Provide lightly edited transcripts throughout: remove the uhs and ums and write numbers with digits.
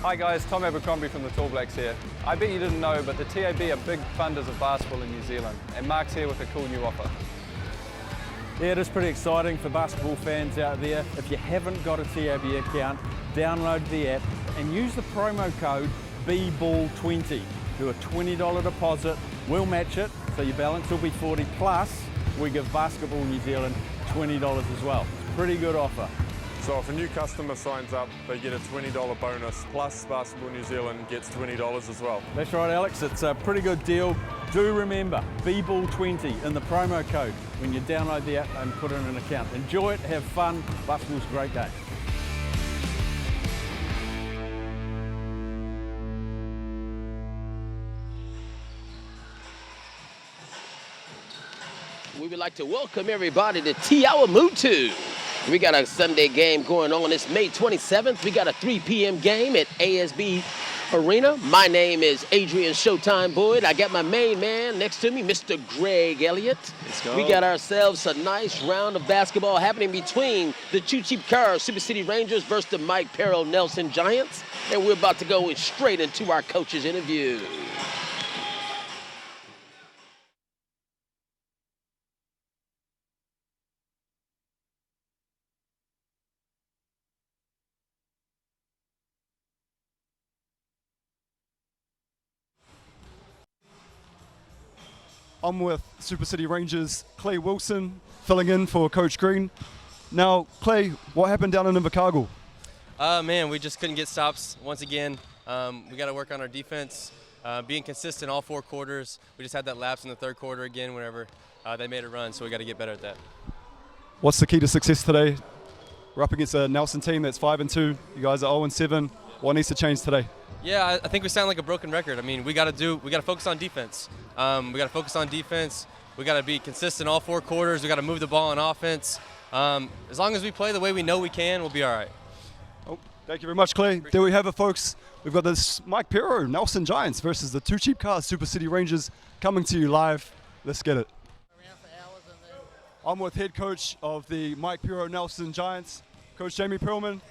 Hi guys, Tom Abercrombie from the Tall Blacks here. I bet you didn't know, but the TAB are big funders of basketball in New Zealand, and Mark's here with a cool new offer. Yeah, it is pretty exciting for basketball fans out there. If you haven't got a TAB account, download the app and use the promo code BBALL20. Do a $20 deposit, we'll match it, so your balance will be 40 plus we give Basketball New Zealand $20 as well. It's a pretty good offer. So if a new customer signs up, they get a $20 bonus, plus Basketball New Zealand gets $20 as well. That's right, Alex, it's a pretty good deal. Do remember, BBALL20 in the promo code when you download the app and put in an account. Enjoy it, have fun, basketball's a great day. We would like to welcome everybody to Tiawamutu. We got a Sunday game going on. It's May 27th. We got a 3 p.m. game at ASB Arena. My name is Adrian Showtime Boyd. I got my main man next to me, Mr. Greg Elliott. Let's go. We got ourselves a nice round of basketball happening between the Two Cheap Cars Super City Rangers versus the Mike Perrell Nelson Giants. And we're about to go straight into our coaches interview. I'm with Super City Rangers, Clay Wilson, filling in for Coach Green. Now, Clay, what happened down in Invercargill? Man, we just couldn't get stops once again. We got to work on our defense, being consistent all 4 quarters. We just had that lapse in the 3rd quarter again whenever they made a run, so we got to get better at that. What's the key to success today? We're up against a Nelson team that's 5-2. You guys are 0-7. What needs to change today? Yeah, I think we sound like a broken record. I mean, we got to focus on defense. We got to focus on defense. We got to be consistent all 4 quarters. We got to move the ball on offense. As long as we play the way we know we can, we'll be all right. Oh, thank you very much, Clay. There we have it, folks. We've got this Mike Perrell Nelson Giants versus the Two Cheap Cars Super City Rangers coming to you live. Let's get it. I'm with head coach of the Mike Perrell Nelson Giants, Coach Jamie Perlman.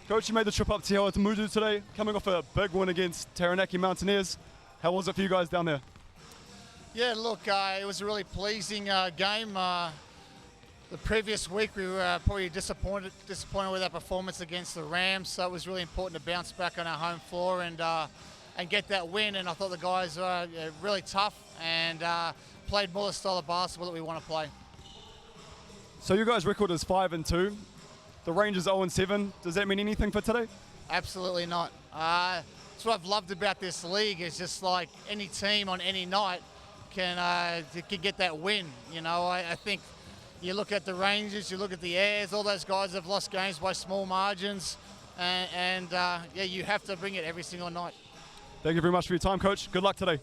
Coach, you made the trip up to Tiawamutu today, coming off a big win against Taranaki Mountaineers. How was it for you guys down there? Yeah, look, it was a really pleasing game. The previous week we were probably disappointed with our performance against the Rams, so it was really important to bounce back on our home floor and get that win. And I thought the guys were really tough and played more the style of basketball that we want to play. So you guys' record is 5-2. The Rangers 0-7. Does that mean anything for today? Absolutely not. That's what I've loved about this league. It's just like any team on any night can get that win. You know, I think you look at the Rangers, you look at the Airs, all those guys have lost games by small margins, and yeah, you have to bring it every single night. Thank you very much for your time, Coach. Good luck today.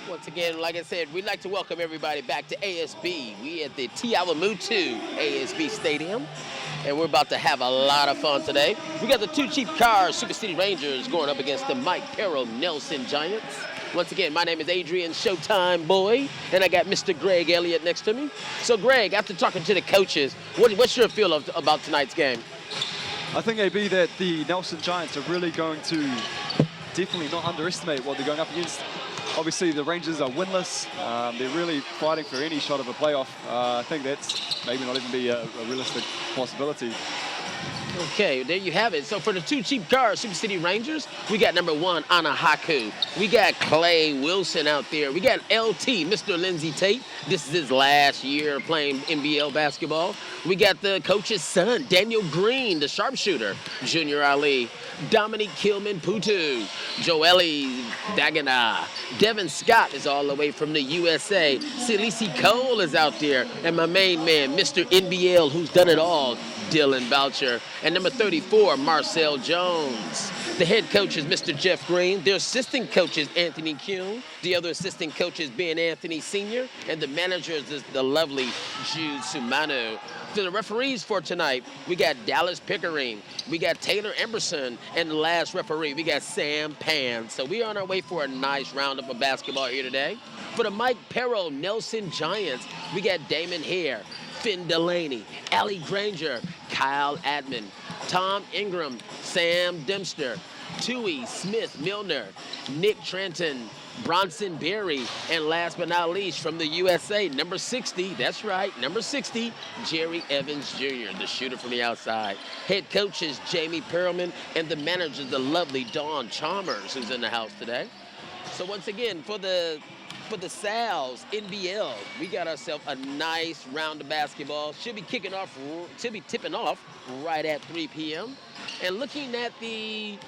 Once again, like I said, we'd like to welcome everybody back to ASB. We at the Tiawamutu ASB Stadium, and we're about to have a lot of fun today. We got the Two Cheap Cars Super City Rangers going up against the Mike Perrell Nelson Giants. Once again, my name is Adrian Showtime Boy, and I got Mr. Greg Elliott next to me. So, Greg, after talking to the coaches, what's your feel about tonight's game? I think, AB, that the Nelson Giants are really going to definitely not underestimate what they're going up against. Obviously, the Rangers are winless. They're really fighting for any shot of a playoff. I think that's maybe not even be a realistic possibility. Okay, there you have it. So for the Two Cheap Cars Super City Rangers, we got number 1, Ana Haku. We got Clay Wilson out there. We got LT, Mr. Lindsey Tate. This is his last year playing NBL basketball. We got the coach's son, Daniel Green, the sharpshooter. Junior Ali, Dominique Kilman Putu, Joeli Dagana. Devin Scott is all the way from the USA. Silisi Cole is out there. And my main man, Mr. NBL, who's done it all, Dylan Boucher. And number 34, Marcel Jones. The head coach is Mr. Jeff Green. Their assistant coach is Anthony Kuhn. The other assistant coach is Ben Anthony Sr. And the manager is the lovely Jude Sumano. To the referees for tonight, we got Dallas Pickering, we got Taylor Emberson, and the last referee, we got Sam Pan. So we are on our way for a nice roundup of basketball here today. For the Mike Perro Nelson Giants, we got Damon Hare, Finn Delaney, Allie Granger, Kyle Adman, Tom Ingram, Sam Dempster, Tui Smith Milner, Nick Trenton, Bronson Berry, and last but not least, from the USA, number 60, that's right, number 60, Jerry Evans Jr., the shooter from the outside. Head coach is Jamie Perlman, and the manager is the lovely Dawn Chalmers, who's in the house today. So once again, for the Sal's NBL, we got ourselves a nice round of basketball. Should be tipping off right at 3 p.m. And looking at the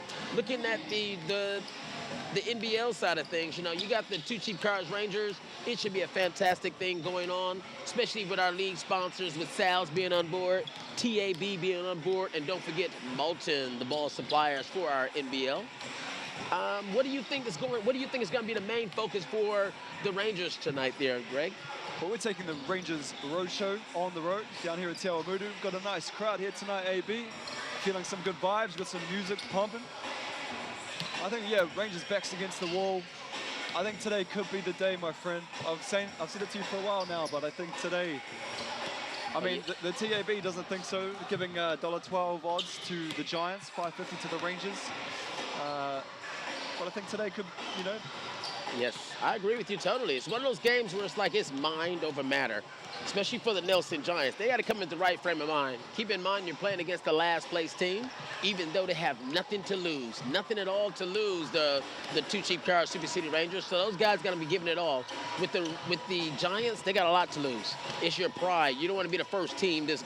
NBL side of things, you know, you got the Two Cheap Cars Rangers. It should be a fantastic thing going on, especially with our league sponsors, with Sal's being on board, TAB being on board, and don't forget Moulton, the ball suppliers for our NBL. What do you think is going to be the main focus for the Rangers tonight there, Greg? Well, we're taking the Rangers road show on the road down here at Te Awamutu. Got a nice crowd here tonight, AB. Feeling some good vibes, got some music pumping. I think, yeah, Rangers backs against the wall. I think today could be the day, my friend. I've said it to you for a while now, but I think today, I mean, the TAB doesn't think so, giving $1.12 odds to the Giants, $5.50 to the Rangers. But I think today could, you know. Yes, I agree with you totally. It's one of those games where it's like it's mind over matter, especially for the Nelson Giants. They got to come into the right frame of mind. Keep in mind you're playing against the last place team, even though they have nothing to lose, nothing at all to lose, the Two Cheap Cars Super City Rangers. So those guys got to be giving it all. With the Giants, they got a lot to lose. It's your pride. You don't want to be the first team that's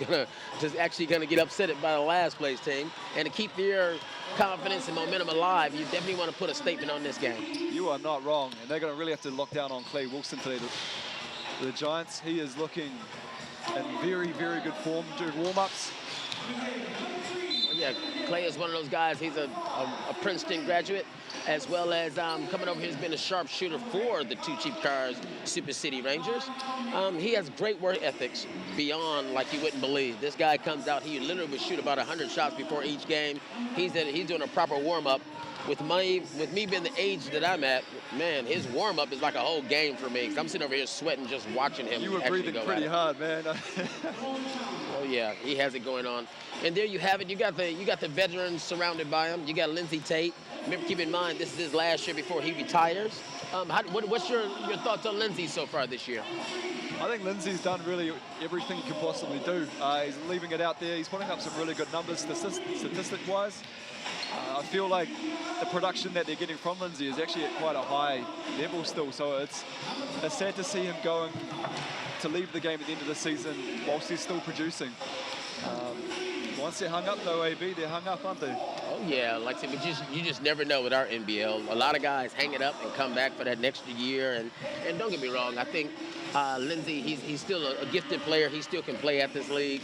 actually gonna get upset by the last place team. And to keep their confidence and momentum alive, you definitely want to put a statement on this game. You are not wrong, and they're going to really have to lock down on Clay Wilson today. The Giants, he is looking in very, very good form during warm-ups. Yeah, Clay is one of those guys. He's a Princeton graduate, as well as coming over here has been a sharpshooter for the Two Cheap Cars Super City Rangers. He has great work ethics beyond like you wouldn't believe. This guy comes out, he literally would shoot about 100 shots before each game. He's doing a proper warm-up. With me being the age that I'm at, man, his warm-up is like a whole game for me. 'Cause I'm sitting over here sweating just watching him. You were breathing pretty hard, man. Oh yeah, he has it going on. And there you have it. You got the veterans surrounded by him. You got Lindsey Tate. Remember, keep in mind this is his last year before he retires. What's your thoughts on Lindsey so far this year? I think Lindsey's done really everything he can possibly do. He's leaving it out there. He's putting up some really good numbers statistic-wise. I feel like the production that they're getting from Lindsey is actually at quite a high level still. So it's sad to see him going to leave the game at the end of the season whilst he's still producing. Once they're hung up though, AB, they're hung up, aren't they? Oh yeah, like I said, but you just never know with our NBL. A lot of guys hang it up and come back for that next year. And don't get me wrong, I think Lindsey, he's still a gifted player. He still can play at this league.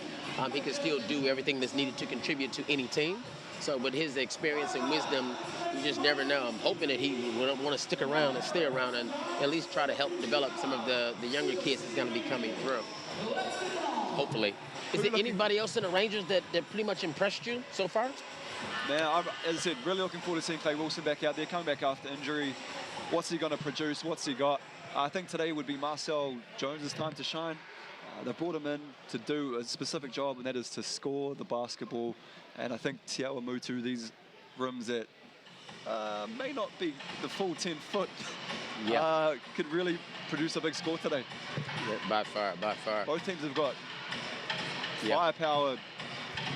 He can still do everything that's needed to contribute to any team. So with his experience and wisdom, you just never know. I'm hoping that he will want to stick around and stay around and at least try to help develop some of the younger kids that's going to be coming through. Hopefully. Is there anybody else in the Rangers that pretty much impressed you so far? Man, as I said, really looking forward to seeing Clay Wilson back out there, coming back after injury. What's he going to produce? What's he got? I think today would be Marcel Jones' time to shine. They brought him in to do a specific job, and that is to score the basketball. And I think Te Awamutu, these rims that may not be the full 10 foot, could really produce a big score today. Yeah, by far, by far. Both teams have got firepower,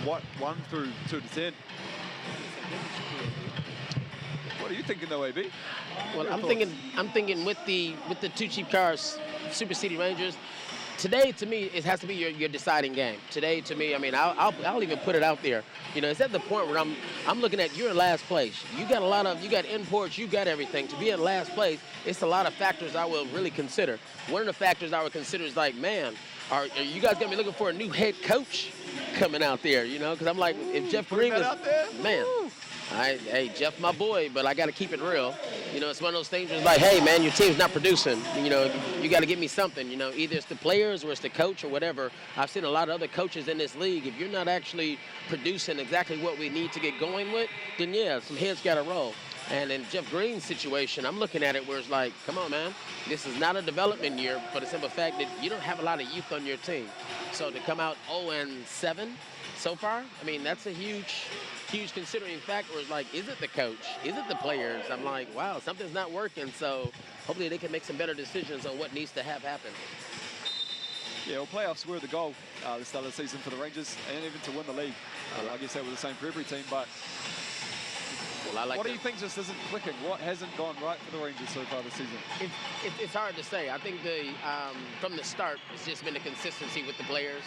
1 through 2 to 10. What are you thinking though, AB? Well, I'm thinking with the Two Cheap Cars Super City Rangers. Today, to me, it has to be your deciding game. Today, to me, I mean, I'll even put it out there. You know, it's at the point where I'm looking at you're in last place. You got imports, you got everything. To be in last place, it's a lot of factors I will really consider. One of the factors I would consider is like, man, are you guys gonna be looking for a new head coach? coming out there, you know, because I'm like, if Jeff Green was, out there? man, hey, Jeff, my boy, but I got to keep it real. You know, it's one of those things where it's like, hey, man, your team's not producing. You know, you got to give me something. You know, either it's the players or it's the coach or whatever. I've seen a lot of other coaches in this league. If you're not actually producing exactly what we need to get going with, then, yeah, some heads got to roll. And in Jeff Green's situation, I'm looking at it where it's like, come on, man, this is not a development year for the simple fact that you don't have a lot of youth on your team. So to come out 0-7 so far, I mean, that's a huge considering fact where it's like, is it the coach? Is it the players? I'm like, wow, something's not working. So hopefully they can make some better decisions on what needs to have happen. Yeah, well, playoffs were the goal the start of the season for the Rangers, and even to win the league. I guess that was the same for every team, but well, what do you think just isn't clicking? What hasn't gone right for the Rangers so far this season? It's hard to say. I think from the start, it's just been the consistency with the players.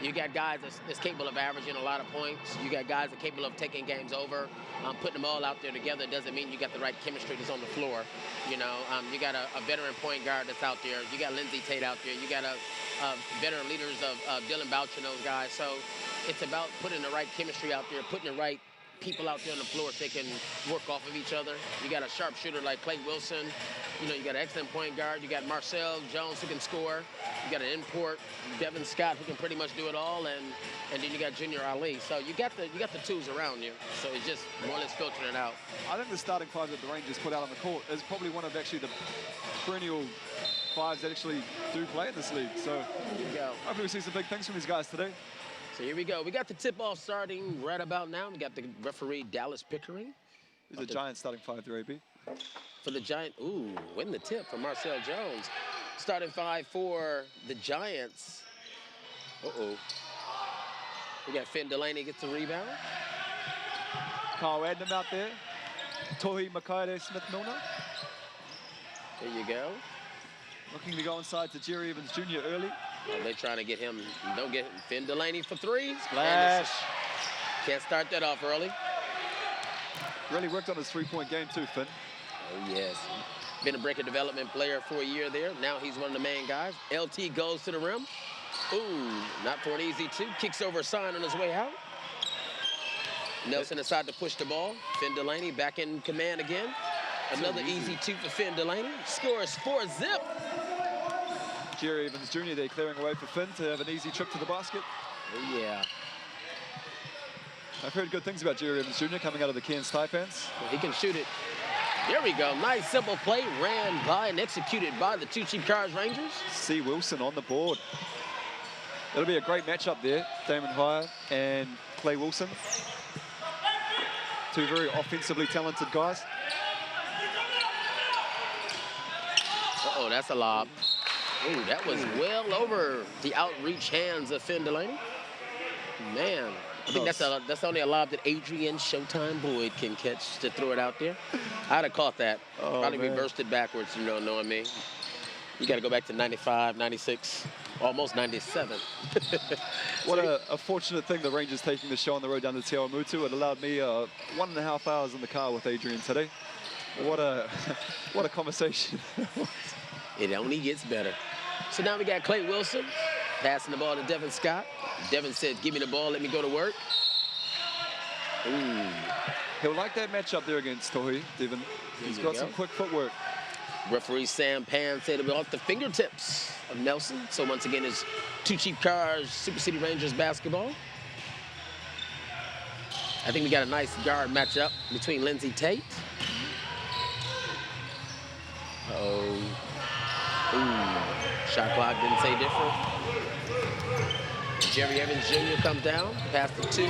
You got guys that's capable of averaging a lot of points. You got guys that are capable of taking games over. Putting them all out there together doesn't mean you got the right chemistry that's on the floor. You know, you got a veteran point guard that's out there. You got Lindsey Tate out there. You got veteran leaders of Dylan Bouch and those guys. So it's about putting the right chemistry out there, putting the right people out there on the floor so they can work off of each other. You got a sharpshooter like Clay Wilson. You know, you got an excellent point guard. You got Marcel Jones who can score. You got an import, Devin Scott, who can pretty much do it all, and then you got Junior Ali. So you got the tools around you. So it's just more or less filtering it out. I think the starting five that the Rangers put out on the court is probably one of actually the perennial fives that actually do play in this league. So There you go. hopefully we see some big things from these guys today. So here we go. We got the tip-off starting right about now. We got the referee, Dallas Pickering. Who's the Giants starting five there, AB? For the Giants, win the tip from Marcel Jones. Starting five for the Giants. We got Finn Delaney gets the rebound. Kyle Adnam out there. Tohi Makaire Smith-Milner. There you go. Looking to go inside to Jerry Evans Jr. early. They're trying to get him. Don't get Finn Delaney for three. Splash. Can't start that off early. Really worked on his three-point game too, Finn. Oh, yes. Been a breaker development player for a year there. Now he's one of the main guys. LT goes to the rim. Not for an easy two. Kicks over a sign on his way out. Nelson decided to push the ball. Finn Delaney back in command again. Another easy two for Finn Delaney. Scores 4-zip. Jerry Evans Jr. there clearing away for Finn to have an easy trip to the basket. Oh, yeah. I've heard good things about Jerry Evans Jr. coming out of the Cairns Taipans. Well, he can shoot it. There we go. Nice, simple play. Ran by and executed by the two Cheap Cars Rangers. C. Wilson on the board. It'll be a great matchup there. Damon Hire and Clay Wilson. Two very offensively talented guys. Uh-oh, that's a lob. Ooh, that was well over the outreach hands of Finn Delaney. Man, I think that's only a lob that Adrian Showtime Boyd can catch to throw it out there. I'd have caught that. Probably reversed it backwards, you know, knowing me. You got to go back to 95, 96, almost 97. What a fortunate thing the Rangers taking the show on the road down to Te Awamutu. It allowed me 1.5 hours in the car with Adrian today. What a conversation. It only gets better. So now we got Clay Wilson passing the ball to Devin Scott. Devin said, give me the ball, let me go to work. Ooh. He'll like that matchup there against Tohi, Devin. He's got some quick footwork. Referee Sam Pan said it was off the fingertips of Nelson. So once again, it's two Cheap Cars, Super City Rangers basketball. I think we got a nice guard matchup between Lindsey Tate. Shot clock didn't say different. Jerry Evans Jr. comes down, past the two.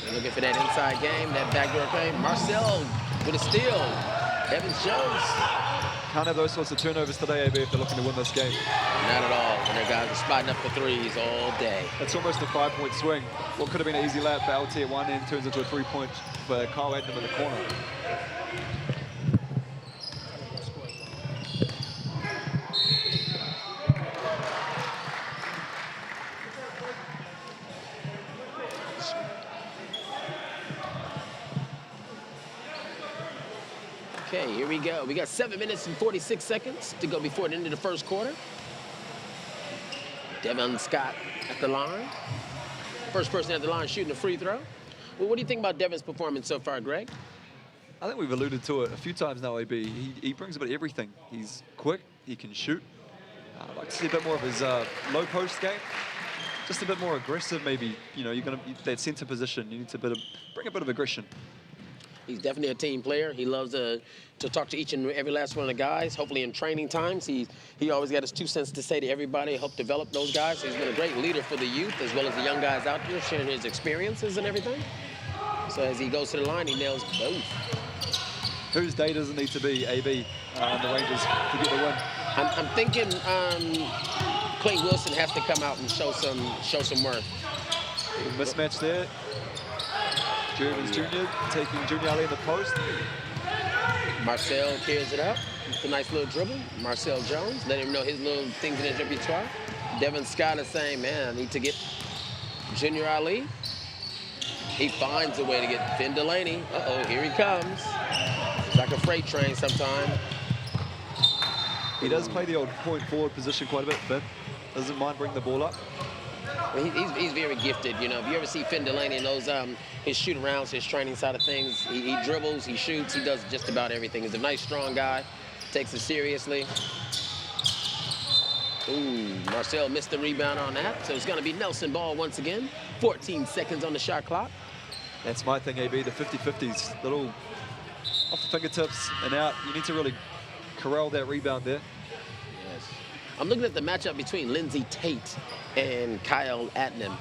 They're looking for that inside game, that backdoor game. Marcel with a steal. Evans Jones. Can't have those sorts of turnovers today, AB, if they're looking to win this game. Not at all. And their guys are spotting up for threes all day. It's almost a 5-point swing. What could have been an easy layup for LT at one end turns into a 3-point for Kyle Adnam in the corner. Okay, here we go. We got 7 minutes and 46 seconds to go before the end of the first quarter. Devin Scott at the line. First person at the line shooting a free throw. Well, what do you think about Devin's performance so far, Greg? I think we've alluded to it a few times now, AB. He brings a bit of everything. He's quick, he can shoot. I'd like to see a bit more of his low post game. Just a bit more aggressive, maybe. You know, you're going to that center position. You need to bring a bit of aggression. He's definitely a team player. He loves to talk to each and every last one of the guys. Hopefully in training times, he always got his 2 cents to say to everybody, help develop those guys. He's been a great leader for the youth as well as the young guys out there, sharing his experiences and everything. So as he goes to the line, he nails both. Whose day does it need to be, AB, on the Rangers to get the win? I'm thinking Clay Wilson has to come out and show some worth. Mismatch there. Jerry Evans Jr. taking Junior Ali in the post. Marcel carries it up. It's a nice little dribble. Marcel Jones, let him know his little things in his repertoire. Devin Scott is saying, man, I need to get Junior Ali. He finds a way to get Finn Delaney. Uh-oh, here he comes. It's like a freight train sometime. He does play the old point forward position quite a bit, Finn. Doesn't mind bringing the ball up. Well, he's very gifted, you know. If you ever see Finn Delaney in those his shoot-arounds, his training side of things, he dribbles, he shoots, he does just about everything. He's a nice, strong guy, takes it seriously. Ooh, Marcel missed the rebound on that, so it's going to be Nelson Ball once again. 14 seconds on the shot clock. That's my thing, AB, the 50-50s. Little off the fingertips and out. You need to really corral that rebound there. Yes. I'm looking at the matchup between Lindsey Tate and Kyle Adnan,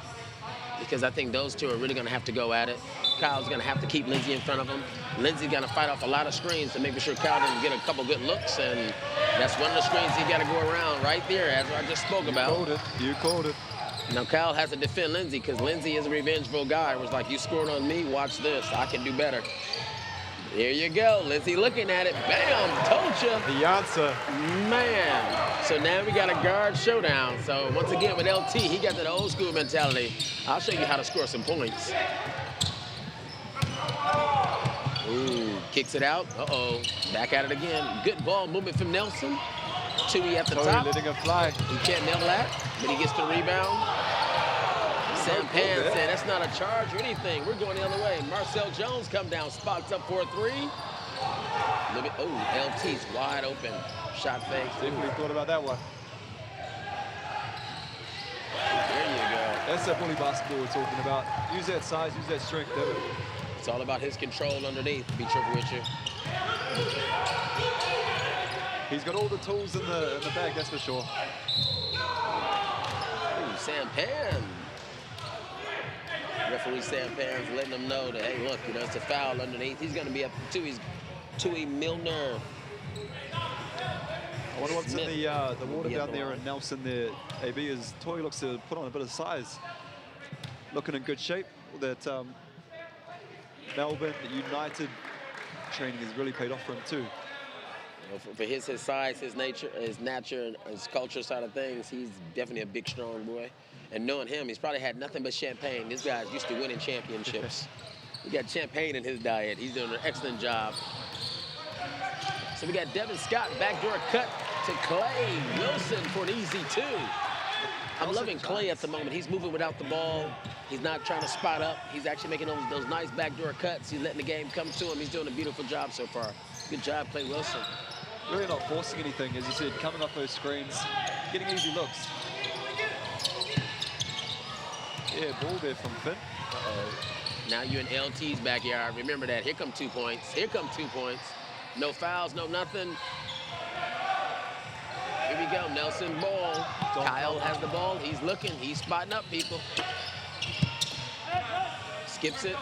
because I think those two are really going to have to go at it. Kyle's going to have to keep Lindsey in front of him. Lindsey's going to fight off a lot of screens to make sure Kyle doesn't get a couple good looks, and that's one of the screens he's got to go around right there, as I just spoke about. You called it. Now Kyle has to defend Lindsey, because Lindsey is a revengeful guy. It was like, you scored on me, watch this. I can do better. Here you go. Lindsey looking at it. Bam! Told you. The answer. Man. So now we got a guard showdown. So once again with LT, he got that old school mentality. I'll show you how to score some points. Ooh, kicks it out. Uh-oh. Back at it again. Good ball movement from Nelson. Chewy at the top. Letting him fly. He can't nail that, but he gets the rebound. Sam Pan said, that's not a charge or anything. We're going the other way. Marcel Jones come down, spots up for a 3. Look at, oh, LT's wide open. Shot fake. Definitely thought about that one. There you go. That's that bully basketball we're talking about. Use that size, use that strength, Devin. It's all about his control underneath, to be triple with you. He's got all the tools in the bag, that's for sure. Ooh, Sam Pan. Referee Sam Pan's letting them know that, hey, look, you know, it's a foul underneath. He's going to be up to Tui Milner. I wonder what's in the water down there in Nelson there, AB, as Toy looks to put on a bit of size. Looking in good shape. That Melbourne United training has really paid off for him too. You know, for his size, his nature, and his culture side of things, he's definitely a big, strong boy. And knowing him, he's probably had nothing but champagne. This guy's used to winning championships. He got champagne in his diet. He's doing an excellent job. So we got Devin Scott, backdoor cut to Clay Wilson for an easy 2. I'm loving Clay at the moment. He's moving without the ball. He's not trying to spot up. He's actually making those nice backdoor cuts. He's letting the game come to him. He's doing a beautiful job so far. Good job, Clay Wilson. Really not forcing anything, as you said, coming off those screens, getting easy looks. Yeah, ball there from Finn. Uh-oh. Now you're in LT's backyard. Remember that. Here come 2 points. Here come 2 points. No fouls, no nothing. Here we go, Nelson Ball. Kyle has the ball. He's looking. He's spotting up people. Skips it.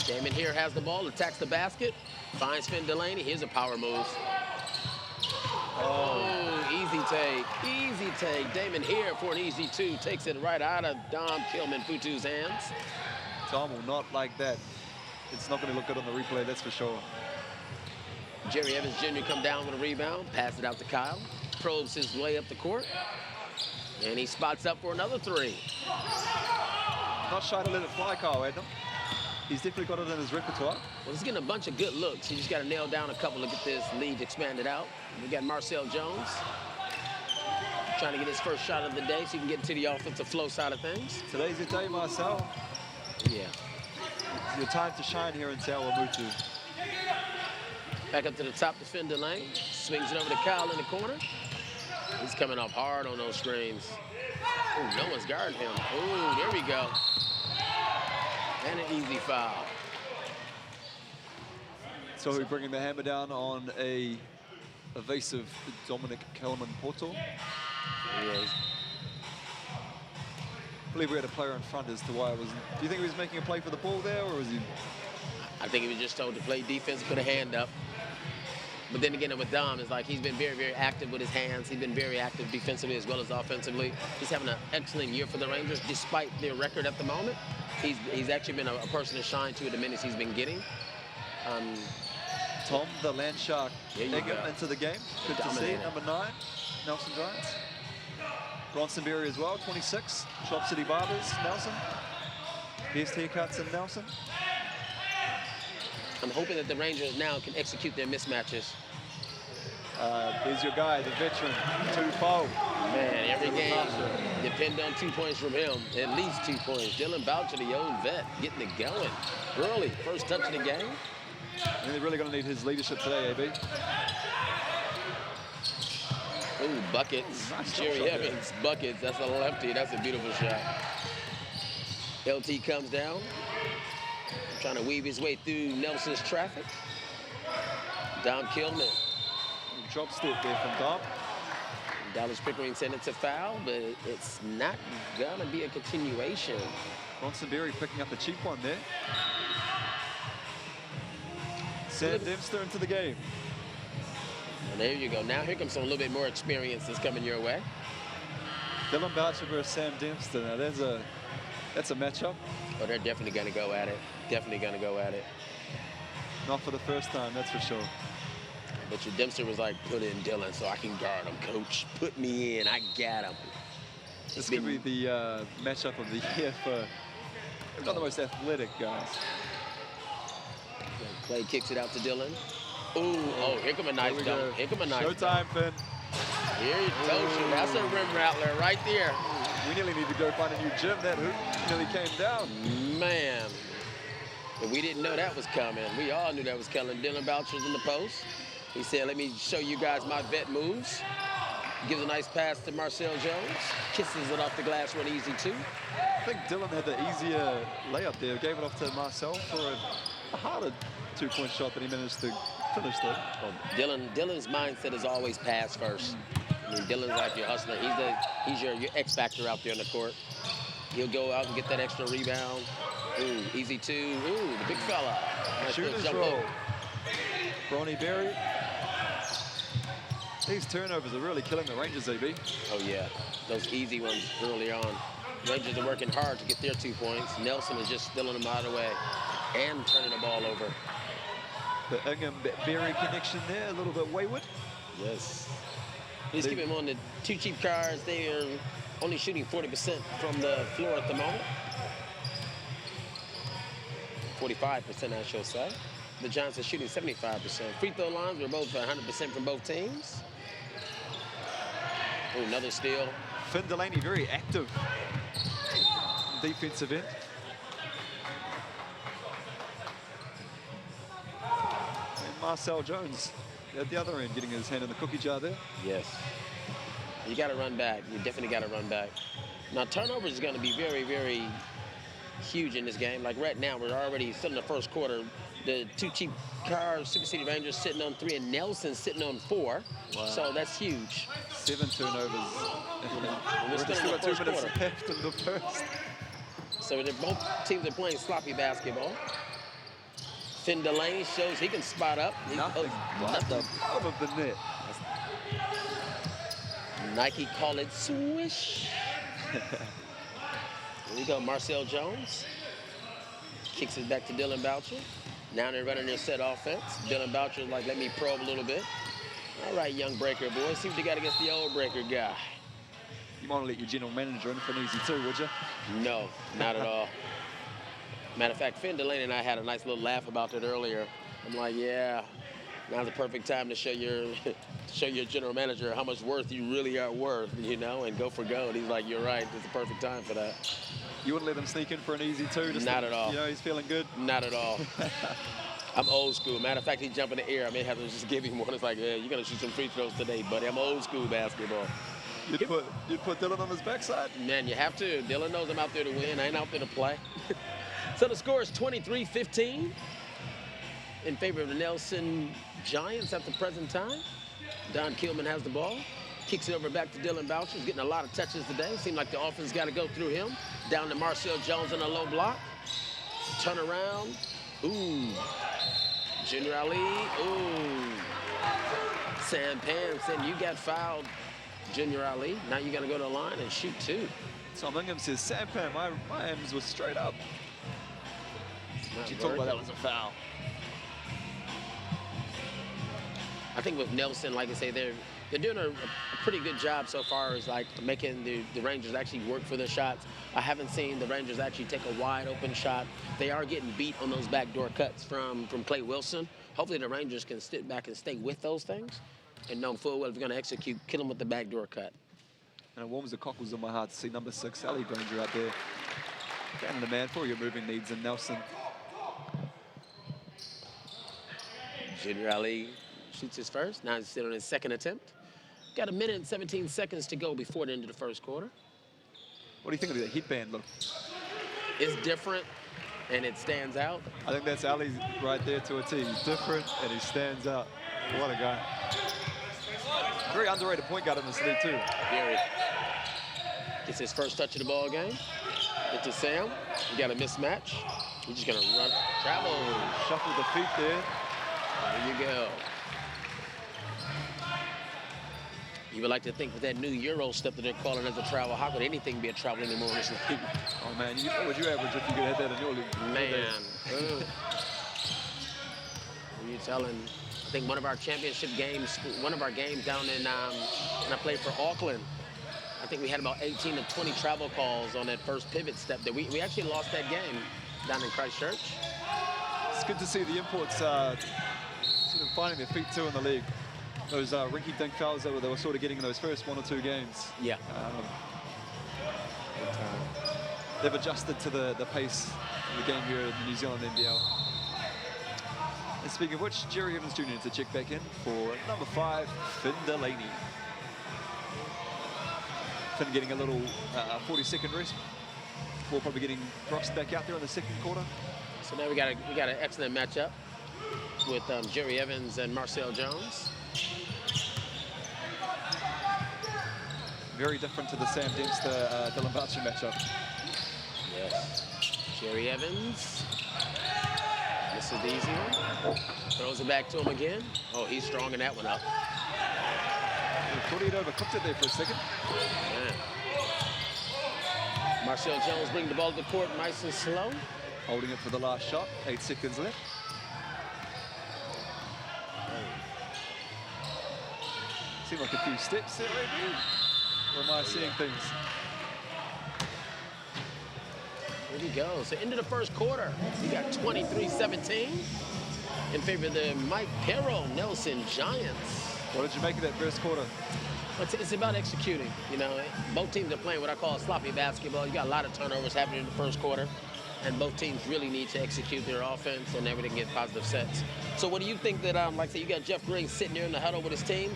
Damon here has the ball. Attacks the basket. Finds Finn Delaney. Here's a power move. Oh, easy take. Easy take. Damon here for an easy 2. Takes it right out of Dom Kilman-Putu's hands. Tom will not like that. It's not going to look good on the replay, that's for sure. Jerry Evans Jr. come down with a rebound, pass it out to Kyle, probes his way up the court, and he spots up for another 3. Not shy to let it fly, Kyle Adnam. He's definitely got it in his repertoire. Well, he's getting a bunch of good looks. He just got to nail down a couple to get this lead expanded out. We got Marcel Jones. trying to get his first shot of the day so he can get into the offensive flow side of things. Today's your day, Marcel. Yeah. It's your time to shine here in Tawamutu. Back up to the top to Finn Delane. Swings it over to Kyle in the corner. He's coming up hard on those screens. Oh, no one's guarding him. Oh, there we go. And an easy foul. So we're bringing the hammer down on a evasive Dominic Kellerman-Porto. Yes. I believe we had a player in front as to why it wasn't. Do you think he was making a play for the ball there, or was he? I think he was just told to play defense, put a hand up. But then again, with Dom, it's like he's been very, very active with his hands. He's been very active defensively as well as offensively. He's having an excellent year for the Rangers, despite their record at the moment. He's actually been a person to shine to the minutes he's been getting. Tom, the land shark, There you go. into the game. Good to see. Dominated. Number 9, Nelson Giants. Bronsonberry as well, 26. Shop City Barbers, Nelson. Best haircuts in Nelson. I'm hoping that the Rangers now can execute their mismatches. There's your guy, the veteran, 2-foul. Man, every game depend on 2 points from him, at least 2 points. Dylan Boucher, the old vet, getting it going early. First touch of the game. And they're really going to need his leadership today, AB. Ooh, buckets. Nice Jerry shot Evans, buckets. That's a lefty. That's a beautiful shot. LT comes down, trying to weave his way through Nelson's traffic. Dom Killman. Drop step there from Dom. Dallas Pickering sent it to foul, but it's not going to be a continuation. Bronsonberry picking up a cheap one there. Sam Dempster into the game. And there you go. Now here comes some a little bit more experience that's coming your way. Dylan Boucher versus Sam Dempster. Now that's a matchup. Oh, they're definitely going to go at it. Definitely going to go at it. Not for the first time, that's for sure. But your Dempster was like, put in Dylan so I can guard him, coach. Put me in. I got him. This could be the matchup of the year for not the most athletic guys. Clay kicks it out to Dylan. Ooh, oh, here come a nice dunk. Here come a nice dunk. Showtime, Finn. Here you go. That's a rim rattler right there. We nearly need to go find a new gym. That hoop nearly came down. Man. But we didn't know that was coming. We all knew that was coming. Dylan Boucher's in the post. He said, let me show you guys my vet moves. Gives a nice pass to Marcel Jones. Kisses it off the glass for an easy 2. I think Dylan had the easier layup there. Gave it off to Marcel for a harder 2-point shot that he managed to finish there. Well, Dylan's mindset is always pass first. I mean, Dylan's like your hustler. He's your X factor out there on the court. He'll go out and get that extra rebound. Ooh, easy 2. Ooh, the big fella. Nice Shooter's jump roll. hook. Bronny Berry. These turnovers are really killing the Rangers, AB. Oh, yeah. Those easy ones early on. Rangers are working hard to get their 2 points. Nelson is just stealing them out of the way and turning the ball over. The Ingham-Berry connection there, a little bit wayward. Yes. Please keep him on the 2 cheap cars. They are only shooting 40% from the floor at the moment. 45%, I shall say. The Giants are shooting 75%. Free throw lines were both 100% from both teams. Oh, another steal. Finn Delaney very active defensive end. And Marcel Jones at the other end getting his hand in the cookie jar there. Yes. You got to run back. You definitely got to run back. Now, turnovers is going to be very, very huge in this game. Like right now, we're already still in the first quarter. The 2 cheap cars, Super City Rangers sitting on 3 and Nelson sitting on 4. Wow. So that's huge. 7 turnovers. And We're still still in the got 2 first minutes quarter. left in the first. So both teams are playing sloppy basketball. Finn Delaney shows he can spot up. Nothing but the bottom of the net. Nike call it swish. Here we go, Marcel Jones. Kicks it back to Dylan Boucher. Now they're running their set offense. Dylan Boucher's like, let me probe a little bit. All right, young breaker boy. See what you got against the old breaker guy. You might let your general manager in for an easy 2, would you? No, not at all. Matter of fact, Finn Delaney and I had a nice little laugh about that earlier. I'm like, yeah, Now's the perfect time to show your general manager how much worth you really are worth, you know, and go for gold. He's like, you're right. It's the perfect time for that. You wouldn't let him sneak in for an easy two? Not at all. You know, he's feeling good? Not at all. I'm old school. Matter of fact, he jump in the air. I may have to just give him one. It's like, yeah, you're going to shoot some free throws today, buddy. I'm old school basketball. You'd put Dylan on his backside? Man, you have to. Dylan knows I'm out there to win. I ain't out there to play. So the score is 23-15 in favor of the Nelson Giants at the present time. Don Keelman has the ball. Kicks it over back to Dylan Boucher. He's getting a lot of touches today. Seems like the offense got to go through him. Down to Marcel Jones on a low block. Turn around. Ooh. Junior Ali. Ooh. Sam Pam said, you got fouled, Junior Ali. Now you got to go to the line and shoot two. Tom Ingham says, Sam Pam, my hands were straight up. You talk about that was a foul. I think with Nelson, like I say, they're doing a pretty good job so far as like making the Rangers actually work for their shots. I haven't seen the Rangers actually take a wide open shot. They are getting beat on those backdoor cuts from Clay Wilson. Hopefully the Rangers can sit back and stay with those things and know full well if you're going to execute, kill them with the backdoor cut. And it warms the cockles in my heart to see number 6, Ali Granger out there. Getting the man for your moving needs in Nelson. Junior Ali shoots his first. Now he's still on his second attempt. Got a minute and 17 seconds to go before the end of the first quarter. What do you think of the headband look? It's different, and it stands out. I think that's Ali right there to a T. He's different, and he stands out. What a guy. Very underrated point guard in this league, too. Very. Gets his first touch of the ball game. Get to Sam. You got a mismatch. He's just going to run, travel. Shuffle the feet there. There you go. You would like to think with that new Euro step that they're calling as a travel, how could anything be a travel anymore in this league? Oh, man, what would you average if you could have that in your league? Man. You're telling, I think one of our championship games, one of our games down in, when I played for Auckland, I think we had about 18 to 20 travel calls on that first pivot step. That we actually lost that game down in Christchurch. It's good to see the imports sort of finding their feet, too, in the league. Those rinky-dink fouls that they were sort of getting in those first 1 or 2 games. Yeah. They've adjusted to the pace of the game here in the New Zealand NBL. And speaking of which, Jerry Evans Jr. to check back in for number 5, Finn Delaney. Finn getting a little 40-second rest before probably getting thrust back out there in the second quarter. So now we got an excellent matchup with Jerry Evans and Marcel Jones. Very different to the Sam Dempster Dylan Boucher matchup. Yes. Jerry Evans. This is the easy one. Throws it back to him again. Oh, he's strong in that one up. He thought he'd overcooked it there for a second. Yeah. Marcel Jones bringing the ball to the court nice and slow. Holding it for the last shot. 8 seconds left. Seemed like a few steps there, maybe. Or am I seeing things? Here we go. So into the first quarter, we got 23-17 in favor of the Mike Perro Nelson Giants. What did you make of that first quarter? It's about executing. You know, both teams are playing what I call sloppy basketball. You got a lot of turnovers happening in the first quarter, and both teams really need to execute their offense and everything get positive sets. So what do you think that, like say you got Jeff Green sitting there in the huddle with his team?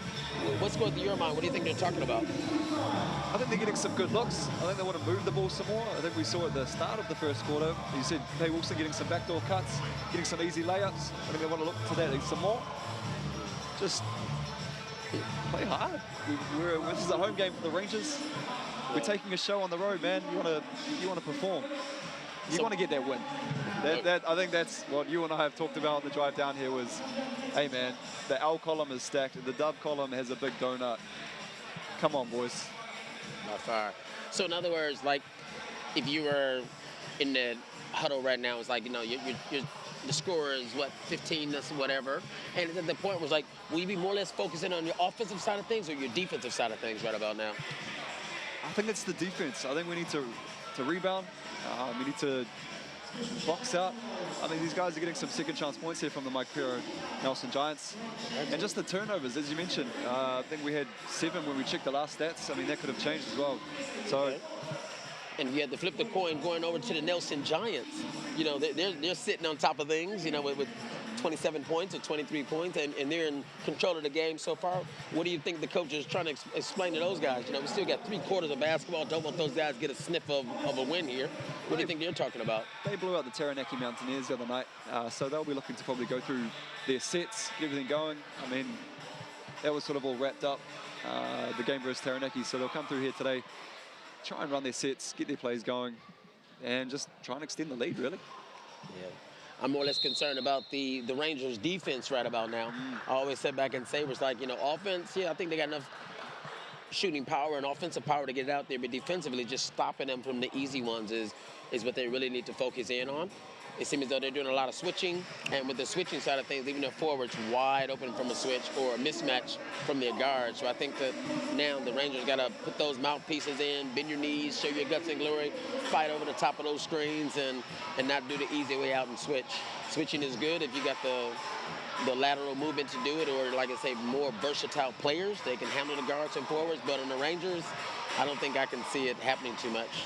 What's going through your mind? What do you think they're talking about? I think they're getting some good looks. I think they want to move the ball some more. I think we saw at the start of the first quarter, you said Clay Wilson getting some backdoor cuts, getting some easy layups. I think they want to look to that some more. Just play hard. This is a home game for the Rangers. We're taking a show on the road, man. You want to perform. You want to get that win. I think that's what you and I have talked about on the drive down here was, hey man, the L column is stacked. The dub column has a big donut. Come on, boys. Not far. So in other words, like if you were in the huddle right now, it's like, you know, the score is what, 15, this whatever. And at the point was like, will you be more or less focusing on your offensive side of things or your defensive side of things right about now? I think it's the defense. I think we need to rebound. We need to box out. I mean, these guys are getting some second chance points here from the Mike Pero Nelson Giants. And just the turnovers, as you mentioned, I think we had 7 when we checked the last stats. I mean, that could have changed as well. So. Okay. And you had to flip the coin going over to the Nelson Giants. You know, they're sitting on top of things, you know, with 27 points or 23 points, and they're in control of the game so far. What do you think the coach is trying to explain to those guys? You know, we still got 3/4 of basketball. Don't want those guys to get a sniff of a win here. What do you think they're talking about? They blew out the Taranaki Mountaineers the other night, so they'll be looking to probably go through their sets, get everything going. I mean, that was sort of all wrapped up, the game versus Taranaki, so they'll come through here today, try and run their sets, get their plays going, and just try and extend the lead, really. Yeah. I'm more or less concerned about the Rangers' defense right about now. I always sit back and say, it's like, you know, offense, yeah, I think they got enough shooting power and offensive power to get it out there, but defensively, just stopping them from the easy ones is what they really need to focus in on. It seems as though they're doing a lot of switching, and with the switching side of things, leaving their forwards wide open from a switch or a mismatch from their guards. So I think that now the Rangers got to put those mouthpieces in, bend your knees, show your guts and glory, fight over the top of those screens, and not do the easy way out and switch. Switching is good if you got the lateral movement to do it, or like I say, more versatile players. They can handle the guards and forwards, but on the Rangers, I don't think I can see it happening too much.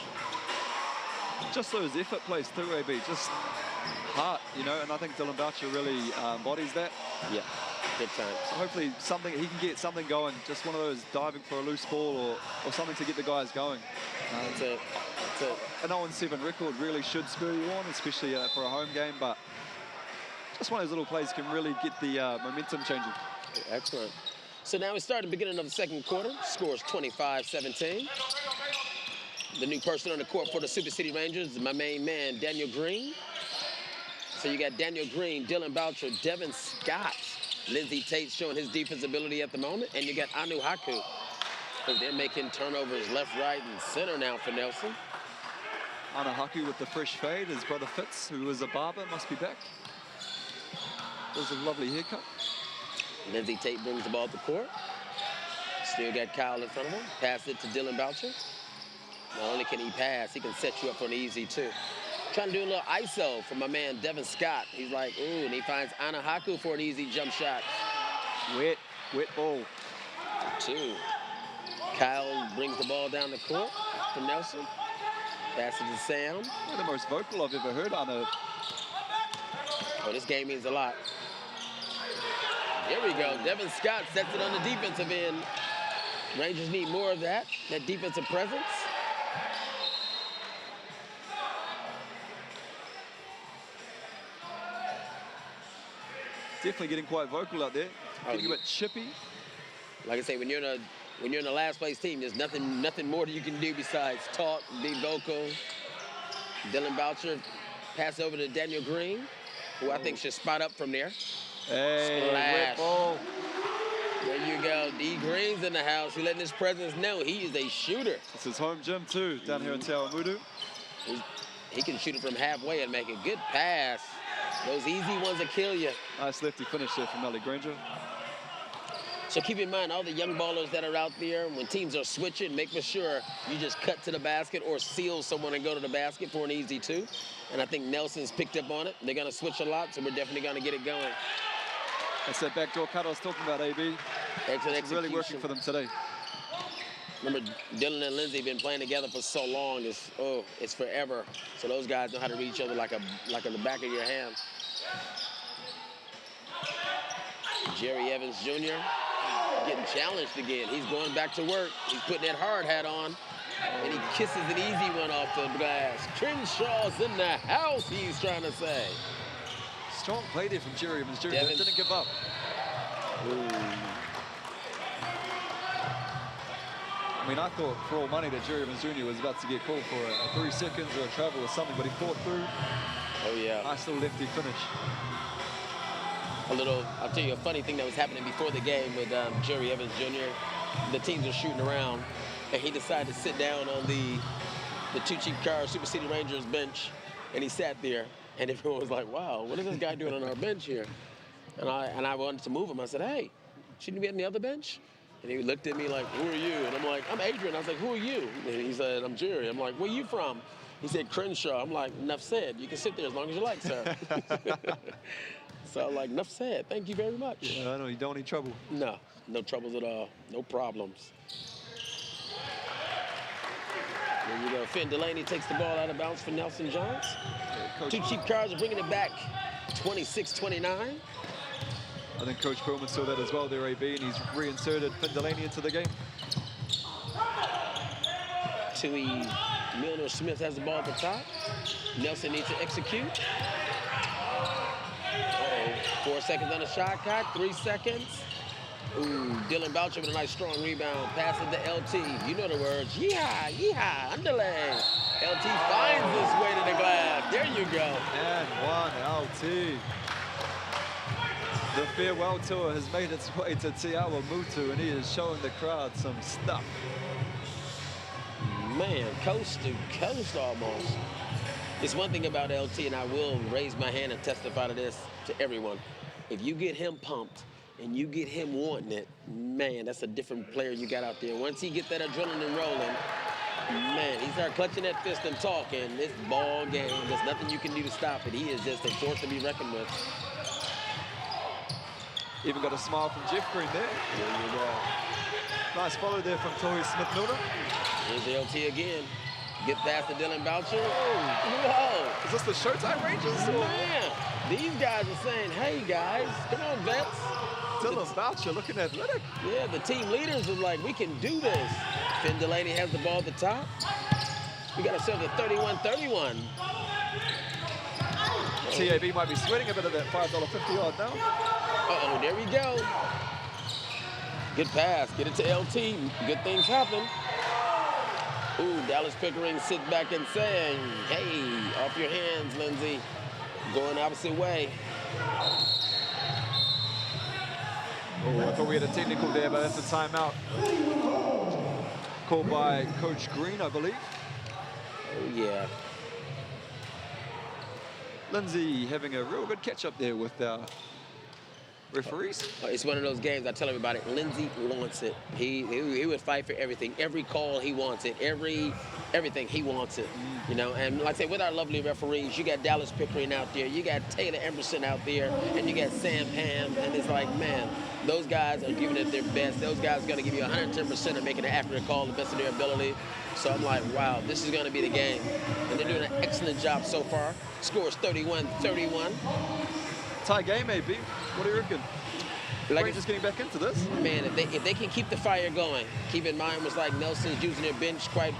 Just those effort plays too, AB, just heart, you know, and I think Dylan Boucher really embodies that. Yeah, big time. So hopefully he can get something going, just one of those diving for a loose ball or something to get the guys going. That's it. An 0-7 record really should spur you on, especially for a home game, but just one of those little plays can really get the momentum changing. Excellent. So now we start at the beginning of the second quarter. Scores 25-17. The new person on the court for the Super City Rangers is my main man, Daniel Green. So you got Daniel Green, Dylan Boucher, Devin Scott, Lindsey Tate showing his defense ability at the moment, and you got Anu Haku. And they're making turnovers left, right, and center now for Nelson. Anu Haku with the fresh fade. His brother Fitz, who is a barber, must be back. There's a lovely haircut. Lindsey Tate brings the ball to court. Still got Kyle in front of him. Pass it to Dylan Boucher. Not only can he pass, he can set you up for an easy two. Trying to do a little ISO for my man Devin Scott. He's like, ooh, and he finds Anu Haku for an easy jump shot. Wet ball. 2. Kyle brings the ball down the court for Nelson. Passes to Sam. One of the most vocal I've ever heard, Anu. Oh, this game means a lot. Here we go. Devin Scott sets it on the defensive end. Rangers need more of that defensive presence. Definitely getting quite vocal out there. Getting a bit chippy. Like I say, when you're in the last place team, there's nothing more that you can do besides talk, be vocal. Dylan Boucher pass over to Daniel Green, who I think should spot up from there. Hey, wet ball. There you go. D. Green's in the house. He's letting his presence know he is a shooter. It's his home gym too, down here in Te Awamutu. He can shoot it from halfway and make a good pass. Those easy ones will kill you. Nice lefty finish there from Ellie Granger. So keep in mind, all the young ballers that are out there, when teams are switching, make sure you just cut to the basket or seal someone and go to the basket for an easy two. And I think Nelson's picked up on it. They're going to switch a lot, so we're definitely going to get it going. That's that backdoor cut I was talking about, AB. Excellent execution. Really working for them today. Remember, Dylan and Lindsey have been playing together for so long. It's forever. So those guys know how to read each other like in the back of your hand. Jerry Evans Jr. getting challenged again. He's going back to work. He's putting that hard hat on, and he kisses an easy one off the glass. Crenshaw's in the house, he's trying to say. Strong play there from Jerry Evans Jr. Didn't give up. I mean, I thought for all money that Jerry Evans Jr. was about to get called for a 3 seconds or a travel or something, but he fought through. Oh, yeah. Nice little lefty finish. I'll tell you a funny thing that was happening before the game with Jerry Evans Jr. The teams were shooting around, and he decided to sit down on the Two Cheap Cars Super City Rangers bench, and he sat there, and everyone was like, wow, what is this guy doing on our bench here? And I wanted to move him. I said, hey, shouldn't you be on the other bench? And he looked at me like, who are you? And I'm like, I'm Adrian. I was like, who are you? And he said, I'm Jerry. I'm like, where you from? He said Crenshaw. I'm like, enough said. You can sit there as long as you like, sir. So I'm like, enough said. Thank you very much. Yeah, I know you don't need trouble. No, no troubles at all. No problems. There you go. Finn Delaney takes the ball out of bounds for Nelson Giants. Two cheap cards are bringing it back 26-29. I think Coach Perlman saw that as well there, AB, and he's reinserted Finn Delaney into the game. Tui Milner-Smith has the ball at the top. Nelson needs to execute. Uh-oh. 4 seconds on the shot clock, 3 seconds. Ooh, Dylan Boucher with a nice strong rebound. Pass it to LT. You know the words. Yeehaw, yeehaw, underlay. LT finds his way to the glass. There you go. And one LT. The farewell tour has made its way to Tiawa Mutu, and he is showing the crowd some stuff. Man, coast to coast almost. It's one thing about LT, and I will raise my hand and testify to this to everyone. If you get him pumped and you get him wanting it, man, that's a different player you got out there. Once he get that adrenaline rolling, man, he start clutching that fist and talking. It's ball game. There's nothing you can do to stop it. He is just a force to be reckoned with. Even got a smile from Jeff Green there. There you go. Nice follow there from Torrey Smith-Milner. Here's LT again. Get past to Dylan Boucher. Whoa. Is this the Showtime Rangers? Man, these guys are saying, hey, guys, come on, vets. Dylan Boucher looking athletic. Yeah, the team leaders are like, we can do this. Finn Delaney has the ball at the top. We got ourselves a 31-31. TAB might be sweating a bit of that $5.50 odd now. Uh-oh, there we go. Good pass, get it to LT. Good things happen. Ooh, Dallas Pickering sits back and saying, hey, off your hands, Lindsay. Going opposite way. Oh, I thought we had a technical there, but that's a timeout. Called by Coach Green, I believe. Oh, yeah. Lindsay having a real good catch-up there with our referees. It's one of those games, I tell everybody, Lindsay wants it. He would fight for everything. Every call, he wants it. Everything, he wants it. You know, and like I say, with our lovely referees, you got Dallas Pickering out there, you got Taylor Emerson out there, and you got Sam Pam, and it's like, man, those guys are giving it their best. Those guys are going to give you 110% of making an accurate call, the best of their ability. So I'm like, wow, this is going to be the game. And they're doing an excellent job so far. Score is 31-31. Tie game, AB. What do you reckon? Like Rangers getting back into this? Man, if they can keep the fire going, keep in mind was like Nelson's using their bench quite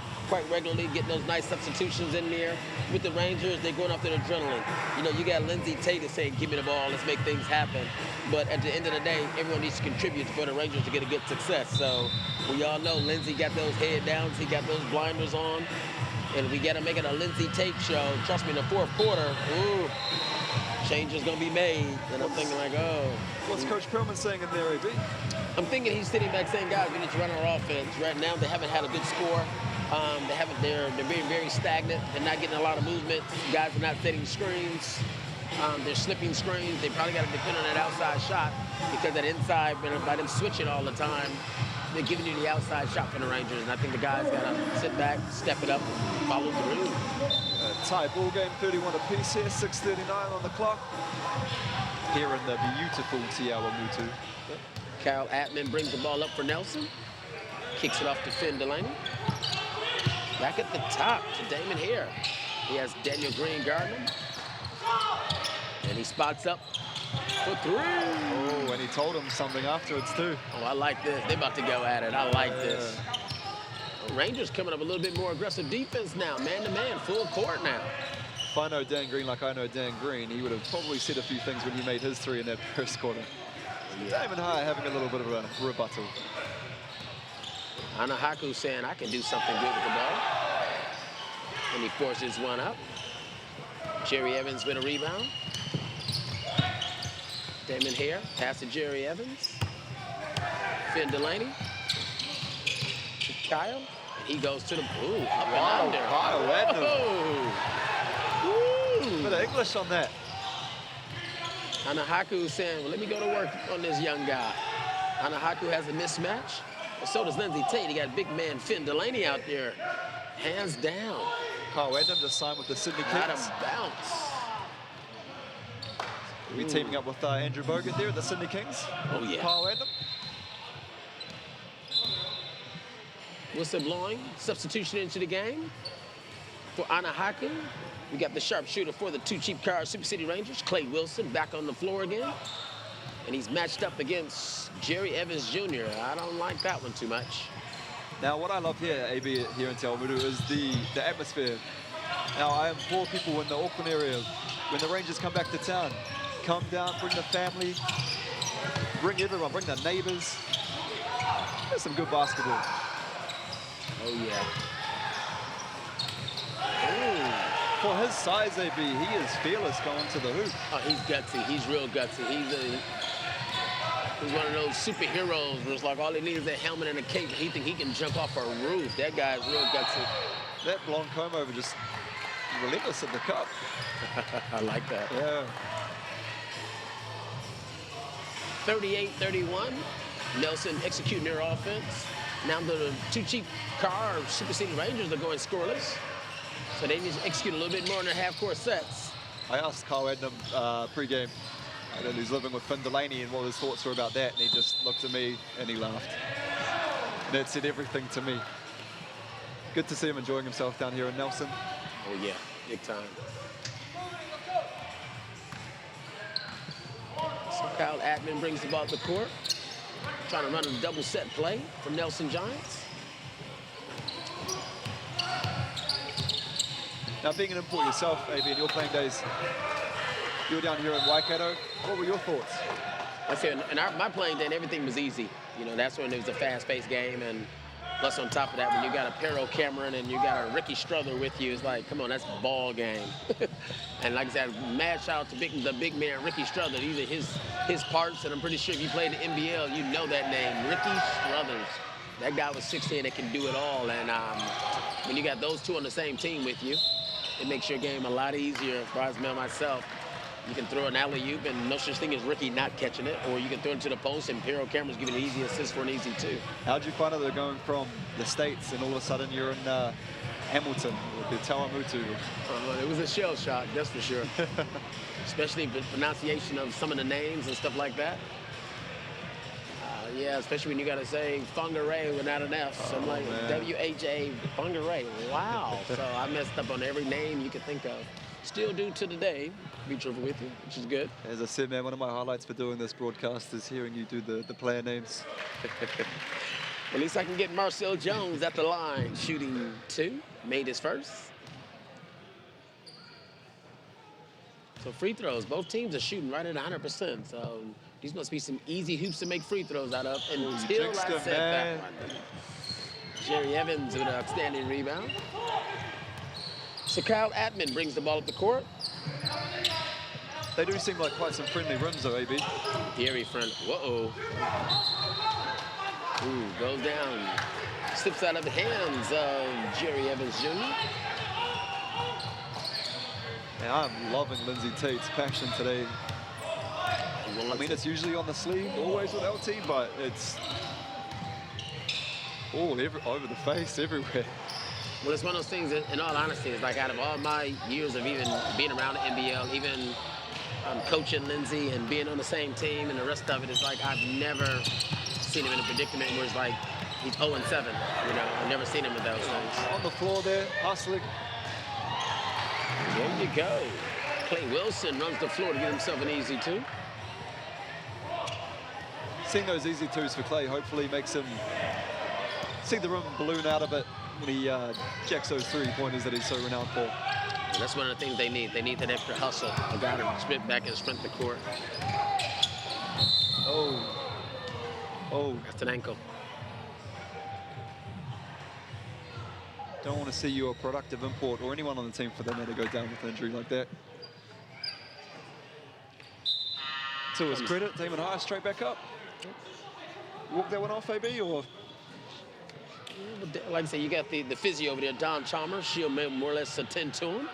regularly, getting those nice substitutions in there. With the Rangers, they're going off their adrenaline. You know, you got Lindsay Tate saying, give me the ball, let's make things happen. But at the end of the day, everyone needs to contribute for the Rangers to get a good success. So we all know Lindsay got those head downs, he got those blinders on, and we got to make it a Lindsay Tate show. Trust me, in the fourth quarter, ooh, change is going to be made. And I'm thinking like, oh. What's Coach Perlman saying in there, AB? I'm thinking he's sitting back saying, guys, we need to run our offense. Right now, they haven't had a good score. They're being very stagnant. They're not getting a lot of movement. Guys are not setting screens. They're slipping screens. They probably got to depend on that outside shot because that inside, by them switching all the time, they're giving you the outside shot for the Rangers. And I think the guys got to sit back, step it up, and follow through. Tie ball game, 31 apiece here, 6:39 on the clock. Here in the beautiful Tiawa Mutu. Kyle Atman brings the ball up for Nelson. Kicks it off to Finn Delaney. Back at the top to Damon Hare. He has Daniel Green guarding him. And he spots up for three. Oh, and he told him something afterwards too. Oh, I like this. They're about to go at it. I like this. Rangers coming up a little bit more aggressive defense now. Man-to-man, full court now. If I know Dan Green like I know Dan Green, he would have probably said a few things when he made his three in that first quarter. Damon High having a little bit of a rebuttal. Anahaku saying, I can do something good with the ball. And he forces one up. Jerry Evans with a rebound. Damon Hare, pass to Jerry Evans. Finn Delaney. To Kyle. He goes to the, ooh, up and under. Kyle Adnam. Ooh. Bit of English on that. Anahaku saying, well, let me go to work on this young guy. Anahaku has a mismatch. Well, so does Lindsay Tate. He got big man Finn Delaney out there. Hands down. Kyle Adnam just signed with the Sydney Not Kings. a bounce. We're teaming up with Andrew Bogut there at the Sydney Kings. Oh, yeah. Kyle Adnam. Whistle blowing. Substitution into the game for Anahaku. We got the sharpshooter for the two cheap car Super City Rangers, Clay Wilson, back on the floor again. And he's matched up against Jerry Evans Jr. I don't like that one too much. Now, what I love here, AB, here in Te Awamutu, is the atmosphere. Now, I implore people in the Auckland area, when the Rangers come back to town, come down, bring the family, bring everyone, bring the neighbors. There's some good basketball. Oh, yeah. For his size, AB, he is fearless going to the hoop. Oh, he's gutsy. He's real gutsy. He's one of those superheroes where it's like all he needs is a helmet and a cape. He think he can jump off a roof. That guy's real gutsy. That blonde comb over just relentless at the cup. I like that. Yeah. 38-31. Nelson executing their offense. Now the two cheap car Super City Rangers are going scoreless. So they need to execute a little bit more in their half-court sets. I asked Kyle Adnam pre-game, and then he's living with Finn Delaney, and what his thoughts were about that, and he just looked at me and he laughed. And that said everything to me. Good to see him enjoying himself down here in Nelson. Oh yeah, big time. So Kyle Admin brings the ball to the court. Trying to run a double set play for Nelson Giants. Now, being an import yourself, AB, in your playing days, you were down here in Waikato. What were your thoughts? I said, in my playing day, everything was easy. You know, that's when it was a fast-paced game, and plus on top of that, when you got a Pero Cameron and you got a Ricky Struther with you, it's like, come on, that's a ball game. And like I said, mad shout out to the big man, Ricky Struther. These are his parts, and I'm pretty sure if you played the NBL, you know that name, Ricky Struthers. That guy was 16 that can do it all, and when you got those two on the same team with you, it makes your game a lot easier. As far as myself, you can throw an alley-oop and no such thing as Ricky not catching it, or you can throw it to the post and Pero Cameron's giving an easy assist for an easy two. How'd you find it, they're going from the States and all of a sudden you're in Hamilton with the Te Awamutu? It was a shell shock, that's for sure. Especially the pronunciation of some of the names and stuff like that. Yeah, especially when you got to say Whangarei without an F. So I'm like, W-H-A, Whangarei. Wow. So I messed up on every name you could think of. Still do to today, to be truthful with you, which is good. As I said, man, one of my highlights for doing this broadcast is hearing you do the player names. At least I can get Marcel Jones at the line, shooting two, made his first. So free throws, both teams are shooting right at 100%. So these must be some easy hoops to make free throws out of until I said that one. Jerry Evans with an outstanding rebound. So Kyle Atman brings the ball up the court. They do seem like quite some friendly rims though, AB. Very friendly. Whoa. Ooh, goes down. Slips out of the hands of Jerry Evans Jr. And I'm loving Lindsay Tate's passion today. I mean, it's usually on the sleeve, always with LT, but it's all over the face, everywhere. Well, it's one of those things, in all honesty, it's like out of all my years of even being around the NBL, even coaching Lindsay and being on the same team and the rest of it, it's like I've never seen him in a predicament where it's like he's 0-7. You know, I've never seen him with those things. On the floor there, hustling. There you go. Clay Wilson runs the floor to get himself an easy two. Seeing those easy twos for Clay hopefully makes him see the rim balloon out a bit when he jacks those three-pointers that he's so renowned for. And that's one of the things they need. They need that extra hustle. A guy to sprint back and sprint the court. Oh, that's an ankle. Don't want to see you a productive import or anyone on the team for that matter go down with an injury like that. To his credit, Damon High straight back up. Walk that one off, AB, or? Like I said, you got the physio over there, Don Chalmers. She'll more or less attend to him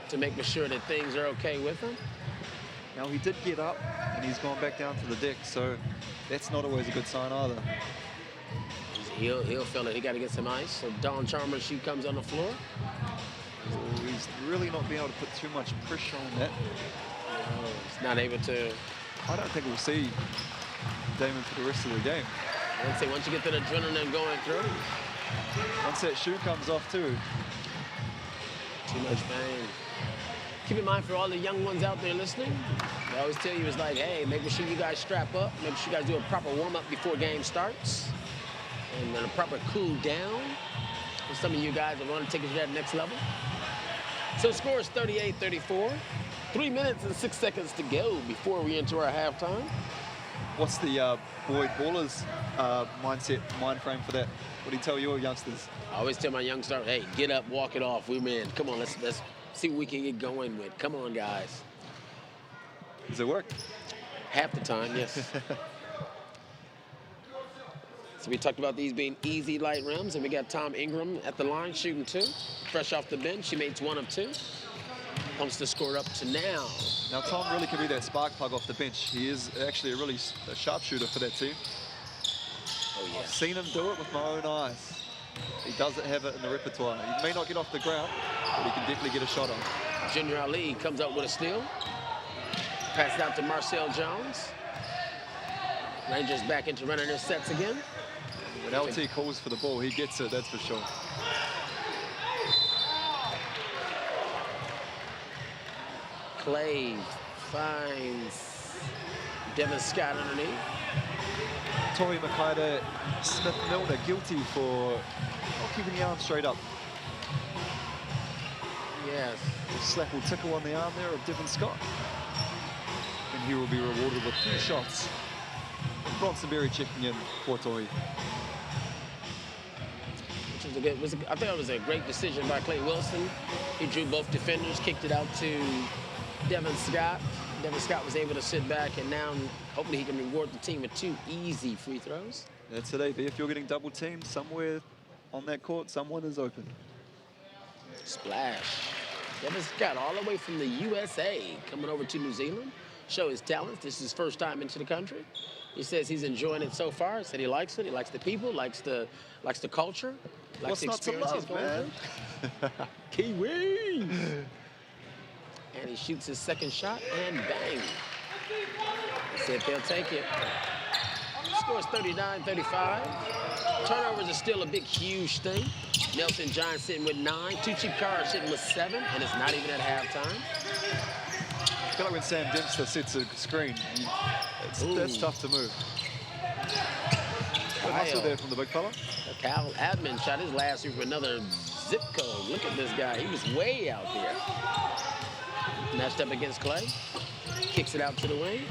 to make sure that things are okay with him. Now, he did get up, and he's gone back down to the deck, so that's not always a good sign either. He'll feel it. He got to get some ice. So Don Chalmers, she comes on the floor. He's really not being able to put too much pressure on that. He's not able to. I don't think we'll see Damon for the rest of the game. I'd say once you get that adrenaline going through. Once that shoe comes off too. Too much pain. Keep in mind for all the young ones out there listening, I always tell you it's like, hey, make sure you guys strap up. Make sure you guys do a proper warm-up before game starts. And then a proper cool down. For some of you guys that want to take it to that next level. So the score is 38-34. 3 minutes and 6 seconds to go before we enter our halftime. What's the Boyd Ballers mind frame for that? What do you tell your youngsters? I always tell my youngsters, hey, get up, walk it off. We're in. Come on, let's see what we can get going with. Come on, guys. Does it work? Half the time, yes. So we talked about these being easy light rims, and we got Tom Ingram at the line shooting 2. Fresh off the bench, he makes 1 of 2. Pumps the score up to now. Now Tom really can be that spark plug off the bench. He is actually a sharpshooter for that team. Oh yeah. I've seen him do it with my own eyes. He doesn't have it in the repertoire. He may not get off the ground, but he can definitely get a shot on. Junior Ali comes up with a steal. Pass it out to Marcel Jones. Rangers back into running their sets again. When LT calls for the ball, he gets it, that's for sure. Clay finds Devin Scott underneath. Tori Makaida, Smith Milner guilty for not keeping the arm straight up. Yes. A slap will tickle on the arm there of Devin Scott. And he will be rewarded with 2 shots. Bronsonberry checking in for Tori. I think it was a great decision by Clay Wilson. He drew both defenders, kicked it out to Devin Scott. Devin Scott was able to sit back, and now hopefully he can reward the team with 2 easy free throws. That's it, AB. If you're getting double teamed somewhere on that court, someone is open. Splash. Devin Scott all the way from the USA coming over to New Zealand. Show his talents. This is his first time into the country. He says he's enjoying it so far. He said he likes it. He likes the people, likes the culture, likes the experience he's going through. Kiwi! And he shoots his second shot, and bang. He said they'll take it. Score is 39-35. Turnovers are still a big, huge thing. Nelson John sitting with 9. 2 cheap cars sitting with 7, and it's not even at halftime. I feel like when Sam Dempster sets a screen, that's tough to move. Good hustle there from the big fella. Cal Admin shot his last year for another zip code. Look at this guy. He was way out there. Matched up against Clay. Kicks it out to the wing.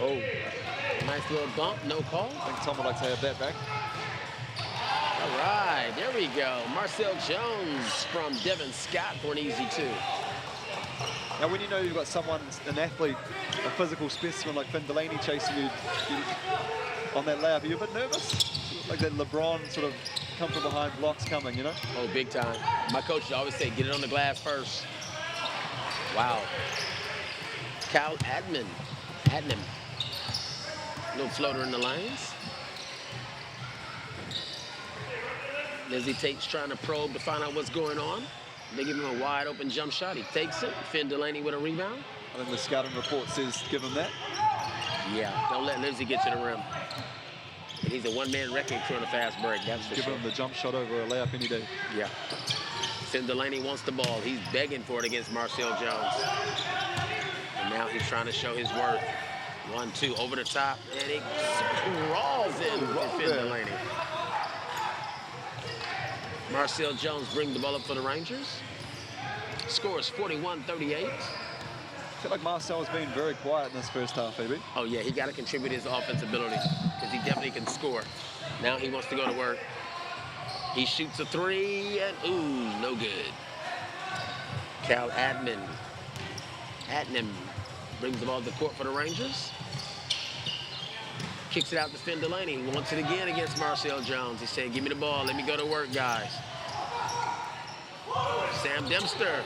Oh, nice little bump, no call. I think Tom would like to have that back. All right, there we go. Marcel Jones from Devin Scott for an easy 2. Now, when you know you've got someone, an athlete, a physical specimen like Finn Delaney chasing you on that layup, are you a bit nervous? Like that LeBron sort of come from behind blocks coming, you know? Oh, big time. My coach always say, get it on the glass first. Wow. Cal Admin. Little floater in the lanes. Lizzie Tate's trying to probe to find out what's going on. They give him a wide open jump shot. He takes it. Finn Delaney with a rebound. I think the scouting report says give him that. Yeah, don't let Lindsay get to the rim. And he's a one-man wrecking crew on a fast break, that's for Give sure. him the jump shot over a layup any day. Yeah. Finn Delaney wants the ball. He's begging for it against Marcel Jones. And now he's trying to show his worth. 1-2 over the top, and it crawls in for Finn Delaney. Marcel Jones brings the ball up for the Rangers. Score is 41-38. I feel like Marcel has been very quiet in this first half, maybe. Oh, yeah, he got to contribute his offensive ability because he definitely can score. Now he wants to go to work. He shoots a 3, and ooh, no good. Cal Admin brings the ball to the court for the Rangers. Kicks it out to Finn Delaney. He wants it again against Marcel Jones. He's saying, give me the ball. Let me go to work, guys. Sam Dempster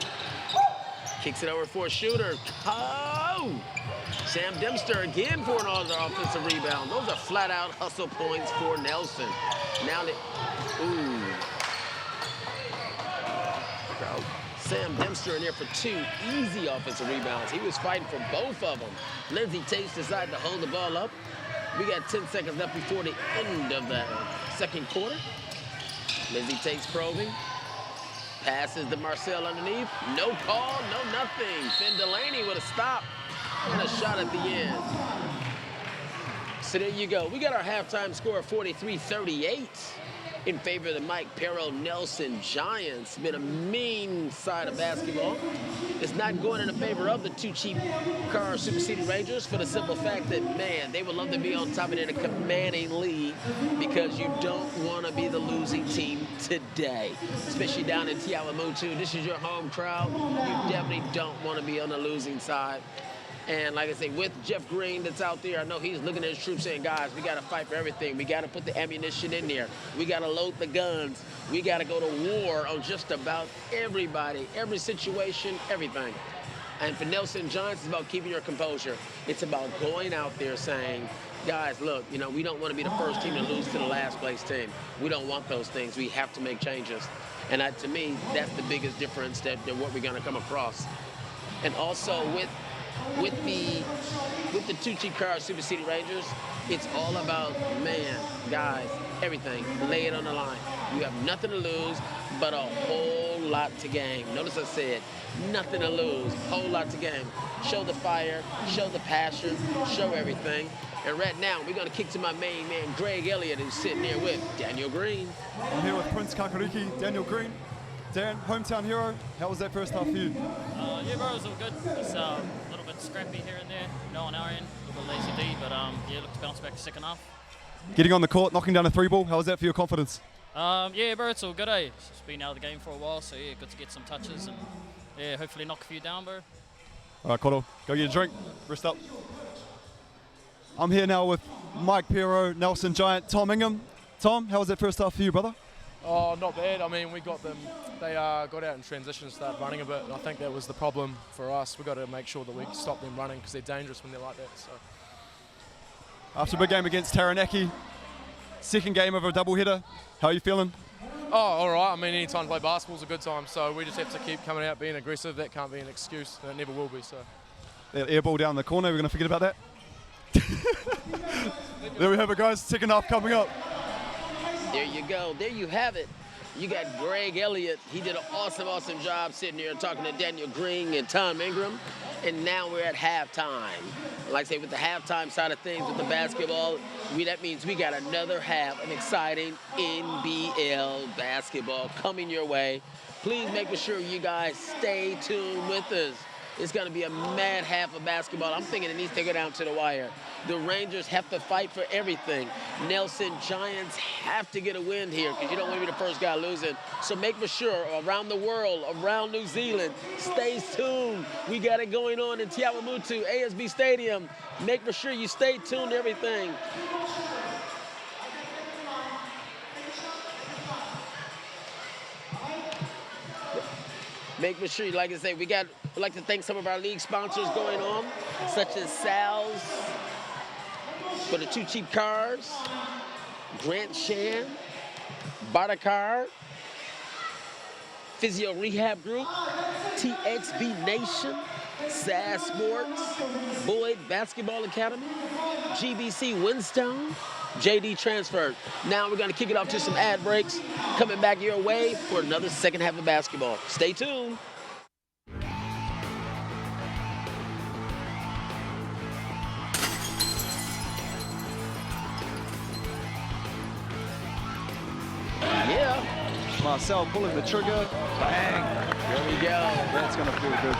kicks it over for a shooter. Oh! Sam Dempster again for another offensive rebound. Those are flat-out hustle points for Nelson. Now they, ooh. Sam Dempster in there for 2 easy offensive rebounds. He was fighting for both of them. Lindsey Tate decided to hold the ball up. We got 10 seconds left before the end of the second quarter. Lindsey Tate's probing. Passes to Marcel underneath. No call, no nothing. Finn Delaney with a stop and a shot at the end. So there you go. We got our halftime score of 43-38 in favor of the Mike Perro Nelson Giants. Been a mean side of basketball. It's not going in the favor of the 2 cheap car Super City Rangers for the simple fact that, man, they would love to be on top of it in a commanding lead because you don't want to be the losing team today, especially down in Tiawamutu. This is your home crowd. You definitely don't want to be on the losing side. And like I say, with Jeff Green that's out there, I know he's looking at his troops saying, guys, we got to fight for everything. We got to put the ammunition in there. We got to load the guns. We got to go to war on just about everybody, every situation, everything. And for Nelson Giants, it's about keeping your composure. It's about going out there saying, guys, look, you know, we don't want to be the first team to lose to the last place team. We don't want those things. We have to make changes. And to me, that's the biggest difference than what we're going to come across. And also with the 2 cheap cars Super City Rangers, it's all about, man, guys, everything. Lay it on the line. You have nothing to lose but a whole lot to gain. Notice I said nothing to lose, whole lot to gain. Show the fire, show the passion, show everything. And right now, we're going to kick to my main man, Greg Elliott, who's sitting there with Daniel Green. I'm here with Prince Kakariki, Daniel Green. Dan, hometown hero, how was that first half for you? Yeah, bro, it was all good. Just a little bit scrappy here and there, on our end, a little bit lazy D, but yeah, looked to bounce back the second half. Getting on the court, knocking down a 3-ball, how was that for your confidence? Yeah, bro, it's all good, eh? It's just been out of the game for a while, so yeah, good to get some touches and yeah, hopefully knock a few down, bro. All right, Cotto, go get a drink, rest up. I'm here now with Mike Perro, Nelson Giant, Tom Ingham. Tom, how was that first half for you, brother? Oh, not bad. I mean, we got them. They got out in transition and started running a bit. And I think that was the problem for us. We got to make sure that we stop them running because they're dangerous when they're like that. So. After a big game against Taranaki, second game of a doubleheader, how are you feeling? Oh, all right. I mean, any time to play basketball is a good time. So we just have to keep coming out, being aggressive. That can't be an excuse. And it never will be. So. That air ball down the corner, we're going to forget about that. There we have it, guys. Second half coming up. There you go. There you have it. You got Greg Elliott. He did an awesome job sitting here talking to Daniel Green and Tom Ingram. And now we're at halftime. Like I say, with the halftime side of things with the basketball, that means we got another half of exciting NBL basketball coming your way. Please make sure you guys stay tuned with us. It's going to be a mad half of basketball. I'm thinking it needs to go down to the wire. The Rangers have to fight for everything. Nelson Giants have to get a win here because you don't want to be the first guy losing. So make for sure around the world, around New Zealand, stay tuned. We got it going on in Tiawamutu, ASB Stadium. Make for sure you stay tuned to everything. Make sure, like I say, we'd like to thank some of our league sponsors going on, such as Sal's for the 2 cheap cars, Grant Shan, Bartakar, Physio Rehab Group, TXB Nation, SAS Sports, Boyd Basketball Academy, GBC Windstone, JD Transfer. Now we're going to kick it off to some ad breaks. Coming back your way for another second half of basketball. Stay tuned. Yeah. Marcel pulling the trigger. Bang. There we go. That's going to feel good.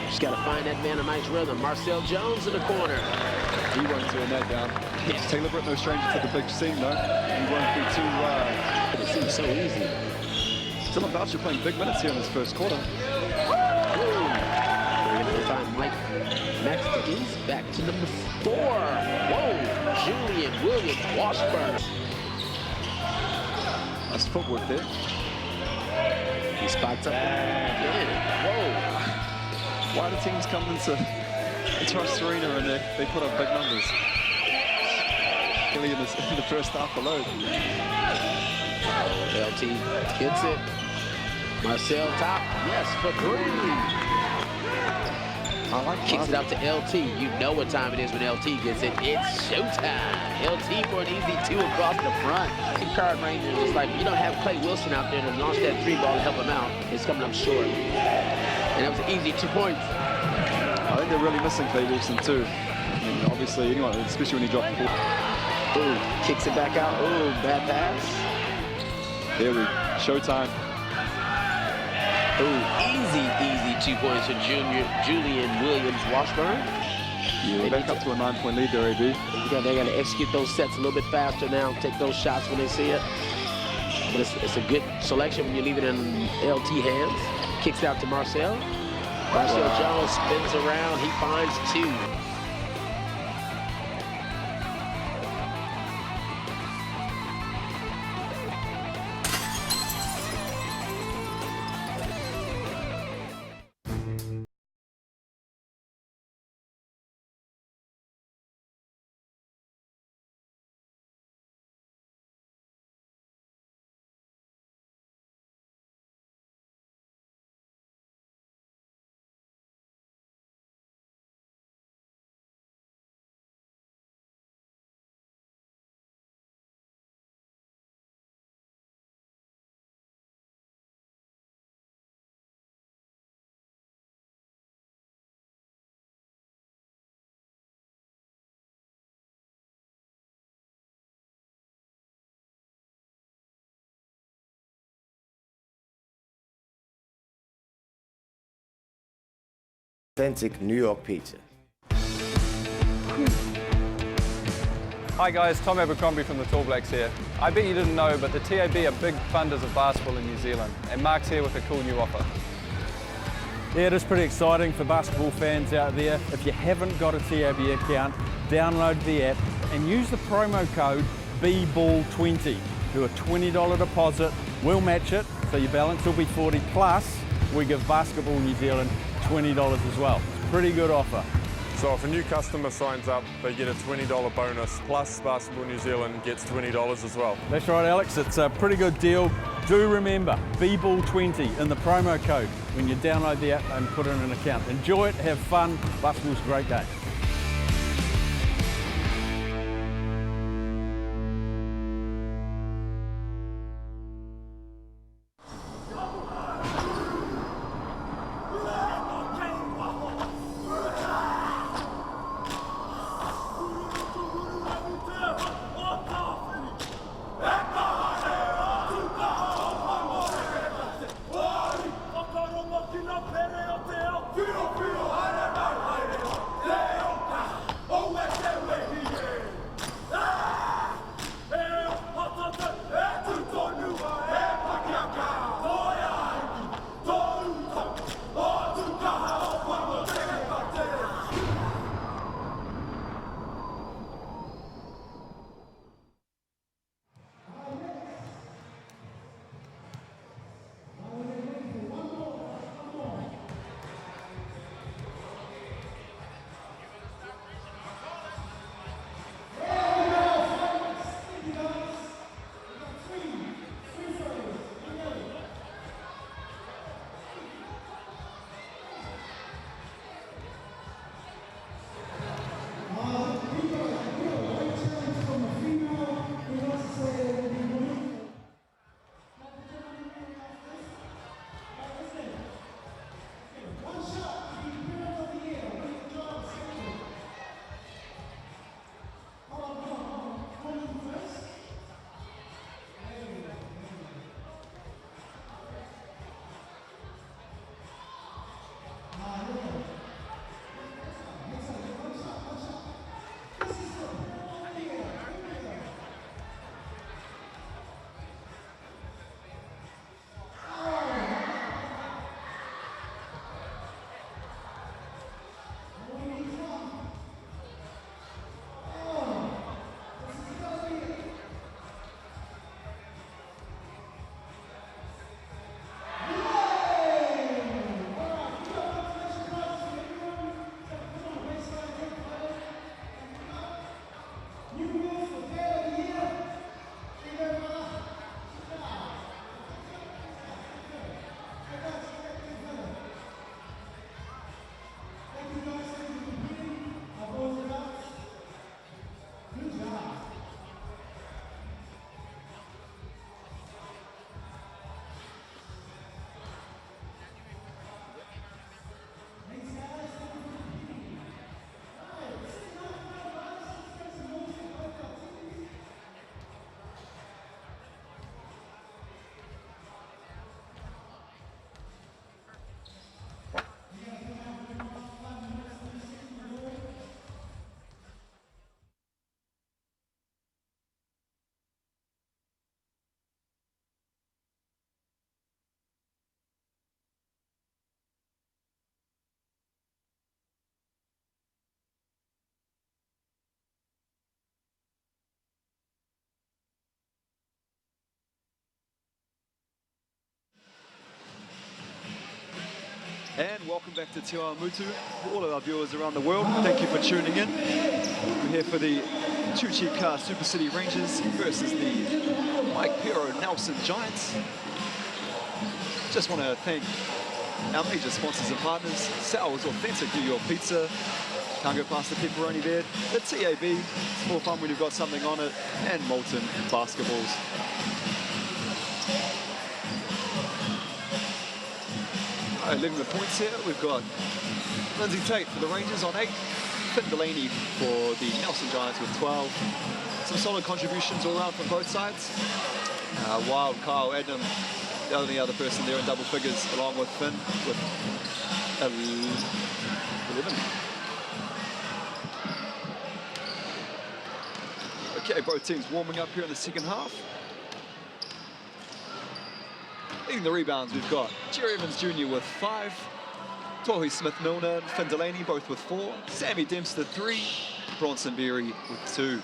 Just got to find that man a nice rhythm. Marcel Jones in the corner. He won't turn that down. Yeah. Taylor Britt, no stranger to the big scene, though. He won't be too... It seems so easy. Dylan Boucher playing big minutes here in this first quarter. Time Mike Maxton back to number 4. Whoa, Julian Williams Washburn. Nice footwork there. He spots up. Yeah. Whoa. Why do teams come into Trust Arena and they put up big numbers? Kelly in the first half alone. LT gets it. Marcel top, yes, for three. Kicks it out to LT. You know what time it is when LT gets it. It's showtime. LT for an easy 2 across the front. Card Rangers is like, you don't have Clay Wilson out there to launch that 3 ball to help him out. It's coming up short. And that was an easy 2 points. I think they're really missing Clay Wilson too. I mean, obviously, anyone, especially when he dropped the ball. Ooh, kicks it back out. Ooh, bad pass. There we go. Showtime. Ooh, easy 2 points for Julian Williams Washburn. Yeah, back up to a 9-point lead there, AB. Yeah, they got to execute those sets a little bit faster now, take those shots when they see it. But it's a good selection when you leave it in LT hands. Kicks out to Marcel. Marcel Jones spins around, he finds 2. Authentic New York pizza. Hi guys, Tom Abercrombie from the Tall Blacks here. I bet you didn't know, but the TAB are big funders of basketball in New Zealand, and Mark's here with a cool new offer. Yeah, it is pretty exciting for basketball fans out there. If you haven't got a TAB account, download the app and use the promo code BBALL20. Do a $20 deposit, we'll match it, so your balance will be 40 plus we give Basketball New Zealand $20 as well. It's a pretty good offer. So if a new customer signs up, they get a $20 bonus, plus Basketball New Zealand gets $20 as well. That's right, Alex. It's a pretty good deal. Do remember, BBALL20 in the promo code when you download the app and put in an account. Enjoy it, have fun. Basketball's a great game. And welcome back to Te Awamutu. For all of our viewers around the world, thank you for tuning in. We're here for the Two Cheap Car Super City Rangers versus the Mike Pero Nelson Giants. Just want to thank our major sponsors and partners. Sal's Authentic New York Pizza. Can't go past the pepperoni there. The TAB, it's more fun when you've got something on it. And Molten Basketballs. Leaving the points here, we've got Lindsay Tate for the Rangers on 8, Finn Delaney for the Nelson Giants with 12. Some solid contributions all around from both sides. Wild Kyle Adam, the only other person there in double figures, along with Finn with 11. Okay, both teams warming up here in the second half. Leading the rebounds, we've got Jerry Evans Jr. with 5, Tohi Smith-Milner and Finn Delaney both with 4, Sammy Dempster 3, Bronson Berry with 2.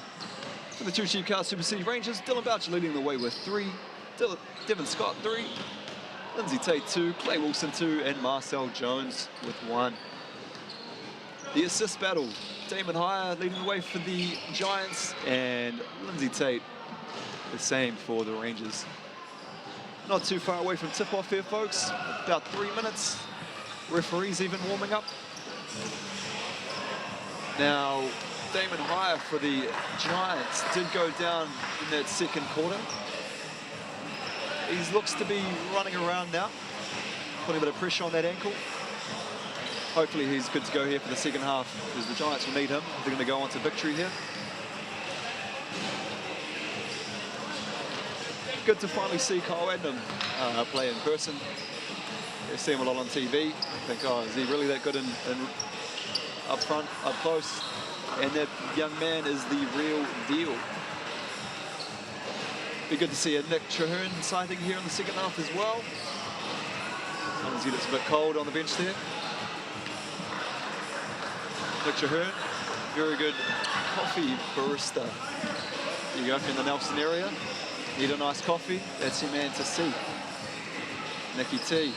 For the Two Cheap Car Super City Rangers, Dylan Boucher leading the way with 3, Devin Scott 3, Lindsay Tate 2, Clay Wilson 2, and Marcel Jones with 1. The assist battle, Damon Hire leading the way for the Giants, and Lindsay Tate the same for the Rangers. Not too far away from tip-off here, folks. About 3 minutes. Referees even warming up. Now, Damon Hire for the Giants did go down in that second quarter. He looks to be running around now, putting a bit of pressure on that ankle. Hopefully he's good to go here for the second half, because the Giants will need him. They're going to go on to victory here. Good to finally see Kyle Ednam play in person. You see him a lot on TV. I think, oh, is he really that good in up front, up close? And that young man is the real deal. Be good to see a Nick Traherne sighting here in the second half as well. Sometimes he looks a bit cold on the bench there. Nick Traherne, very good coffee barista. There you go, if you're in the Nelson area. Need a nice coffee, that's your man to see. Nicky T.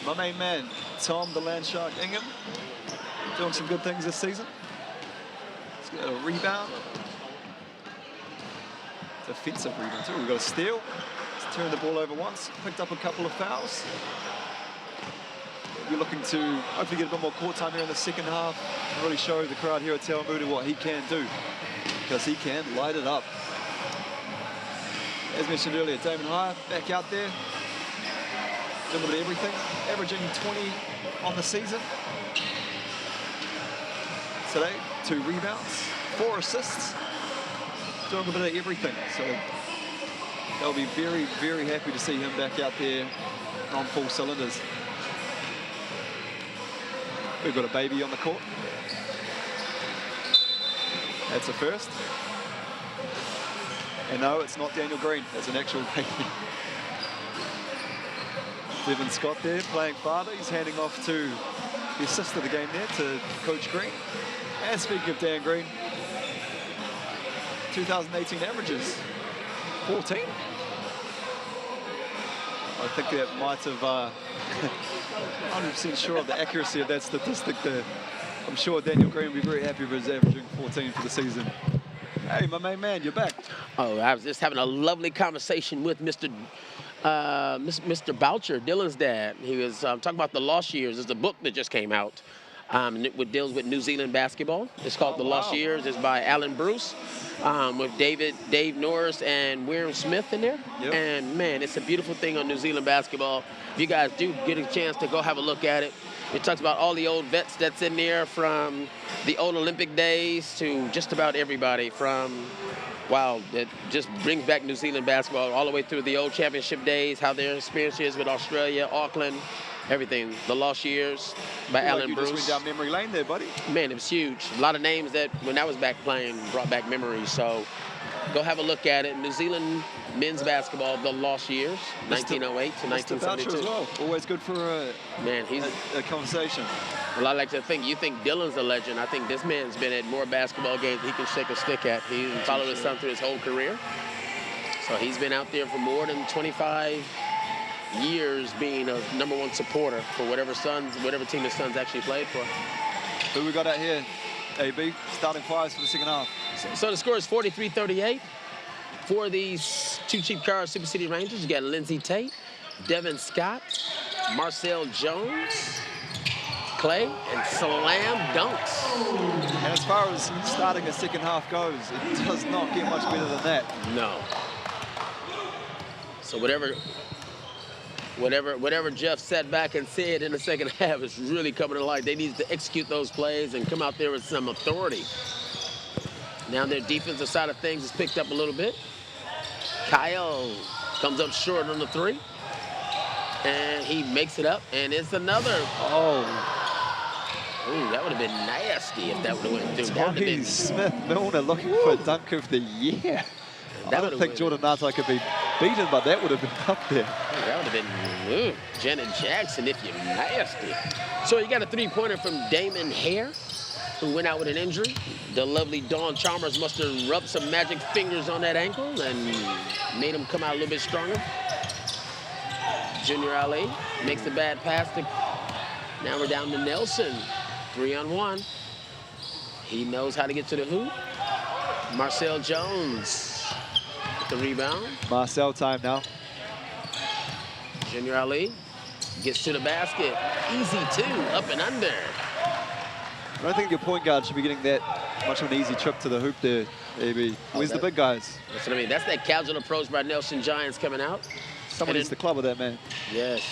My main man, Tom the Landshark Ingham, doing some good things this season. He's got a rebound. Defensive rebound too. We've got a steal. He's turned the ball over once, picked up a couple of fouls. We're looking to hopefully get a bit more court time here in the second half and really show the crowd here at Te Awamutu what he can do, because he can light it up. As mentioned earlier, Damon Hire back out there, doing a bit of everything, averaging 20 on the season. Today, 2 rebounds, 4 assists, doing a bit of everything. So they'll be very, very happy to see him back out there on full cylinders. We've got a baby on the court. That's a first. And no, it's not Daniel Green. It's an actual baby. Devin Scott there playing father. He's handing off to the assist of the game there to Coach Green. And speaking of Dan Green, 2018 averages 14. I think that might have 100% sure of the accuracy of that statistic there. I'm sure Daniel Green will be very happy with his averaging 14 for the season. Hey, my main man, you're back. Oh, I was just having a lovely conversation with Mr. Boucher, Dylan's dad. He was talking about the lost years. There's a book that just came out. It deals with New Zealand basketball. It's called The Lost Years. It's by Alan Bruce, with Dave Norris and Warren Smith in there. Yep. And man, it's a beautiful thing on New Zealand basketball. If you guys do get a chance to go have a look at it, it talks about all the old vets that's in there, from the old Olympic days to just about everybody. Wow, it just brings back New Zealand basketball all the way through the old championship days, how their experience is with Australia, Auckland, everything. The Lost Years by Alan Bruce. You just went down memory lane there, buddy. Man, it was huge. A lot of names that, when I was back playing, brought back memories. So go have a look at it. New Zealand men's basketball, The Lost Years, 1908 to 1972. As well. Always good for a conversation. Well, I like to think, you think Dylan's a legend. I think this man's been at more basketball games he can shake a stick at. He followed his son through his whole career. So he's been out there for more than 25 years being a #1 supporter for whatever team his sons actually played for. Who we got out here? AB, starting fives for the second half. So the score is 43-38 for these two cheap cars Super City Rangers. You got Lindsey Tate, Devin Scott, Marcel Jones, Clay, and slam dunks. And as far as starting the second half goes, it does not get much better than that. No. So whatever Jeff sat back and said in the second half is really coming to light. They need to execute those plays and come out there with some authority. Now their defensive side of things is picked up a little bit. Kyle comes up short on the 3. And he makes it up, and it's another. Oh, that would have been nasty if that would have went through. Tommy Smith-Milner looking for a dunk of the year. I don't think Jordan Nata could be beaten, but that would have been up there. That would have been Janet Jackson if you're nasty. So you got a 3-pointer from Damon Hare, who went out with an injury. The lovely Dawn Chalmers must have rubbed some magic fingers on that ankle and made him come out a little bit stronger. Junior Ali makes the bad pass. Now we're down to Nelson, 3-on-1. He knows how to get to the hoop. Marcel Jones with the rebound. Marcel time now. Junior Ali gets to the basket. Easy 2, up and under. I don't think your point guard should be getting that much of an easy trip to the hoop there, AB. Where's the big guys? That's what I mean. That's that casual approach by Nelson Giants coming out. Someone needs to club with that, man. Yes.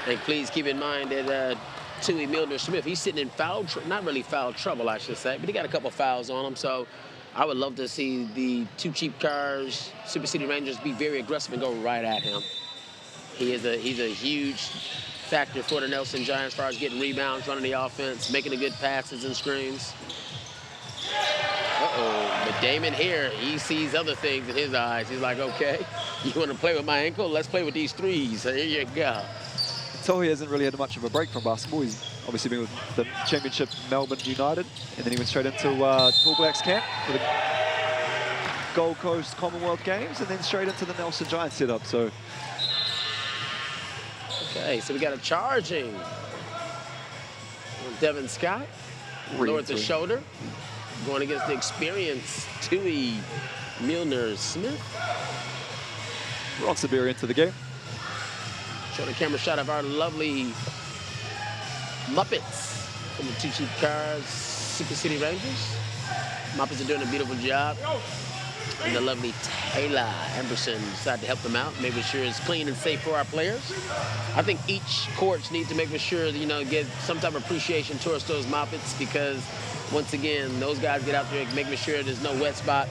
And please keep in mind that Tui Milner-Smith, he's sitting in not really foul trouble, I should say, but he got a couple fouls on him. So I would love to see the two cheap cars, Super City Rangers, be very aggressive and go right at him. He's a huge factor for the Nelson Giants as far as getting rebounds, running the offense, making the good passes and screens. But Damon here, he sees other things in his eyes. He's like, okay, you want to play with my ankle? Let's play with these threes. So here you go. So he hasn't really had much of a break from basketball. He's obviously been with the championship Melbourne United, and then he went straight into Tall Blacks camp for the Gold Coast Commonwealth Games, and then straight into the Nelson Giants setup. So, okay, so we got a charging. Devin Scott, lower the shoulder, going against the experienced Tui Milner-Smith. Ron Sabiri into the game. Show the camera shot of our lovely Muppets from the Two Cheap Cars, Super City Rangers. Muppets are doing a beautiful job. And the lovely Taylor Emerson decided to help them out, making sure it's clean and safe for our players. I think each coach needs to make sure that, get some type of appreciation towards those Muppets, because once again, those guys get out there making sure there's no wet spots,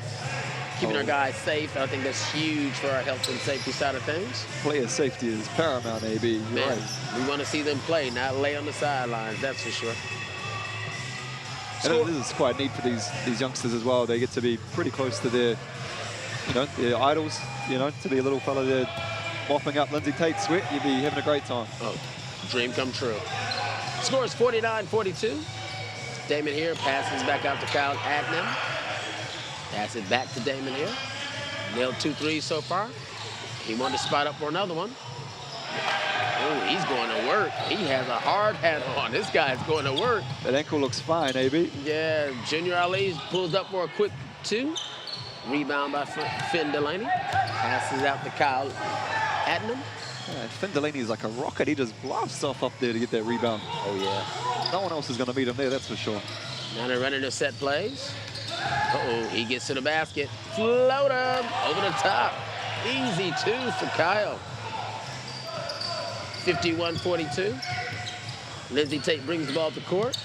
keeping our guys safe. I think that's huge for our health and safety side of things. Player safety is paramount, AB. You're Man, right. we want to see them play, not lay on the sidelines, that's for sure. And this is quite neat for these youngsters as well. They get to be pretty close to their idols, to be a little fella there mopping up Lindsey Tate's sweat. You'd be having a great time. Oh, dream come true. Score is 49-42. Damon here passes back out to Kyle Adnan. Pass it back to Damon here. Nailed 2 threes so far. He wanted to spot up for another one. Oh, he's going to work. He has a hard hat on. This guy's going to work. That ankle looks fine, AB. Yeah, Junior Ali pulls up for a quick 2. Rebound by Finn Delaney. Passes out to Kyle Adnan. Yeah, Finn Delaney is like a rocket. He just blasts off up there to get that rebound. Oh, yeah. No one else is going to beat him there, that's for sure. Now they're running their set plays. Uh-oh, he gets to the basket. Floater over the top. Easy 2 for Kyle. 51-42. Lindsey Tate brings the ball to court.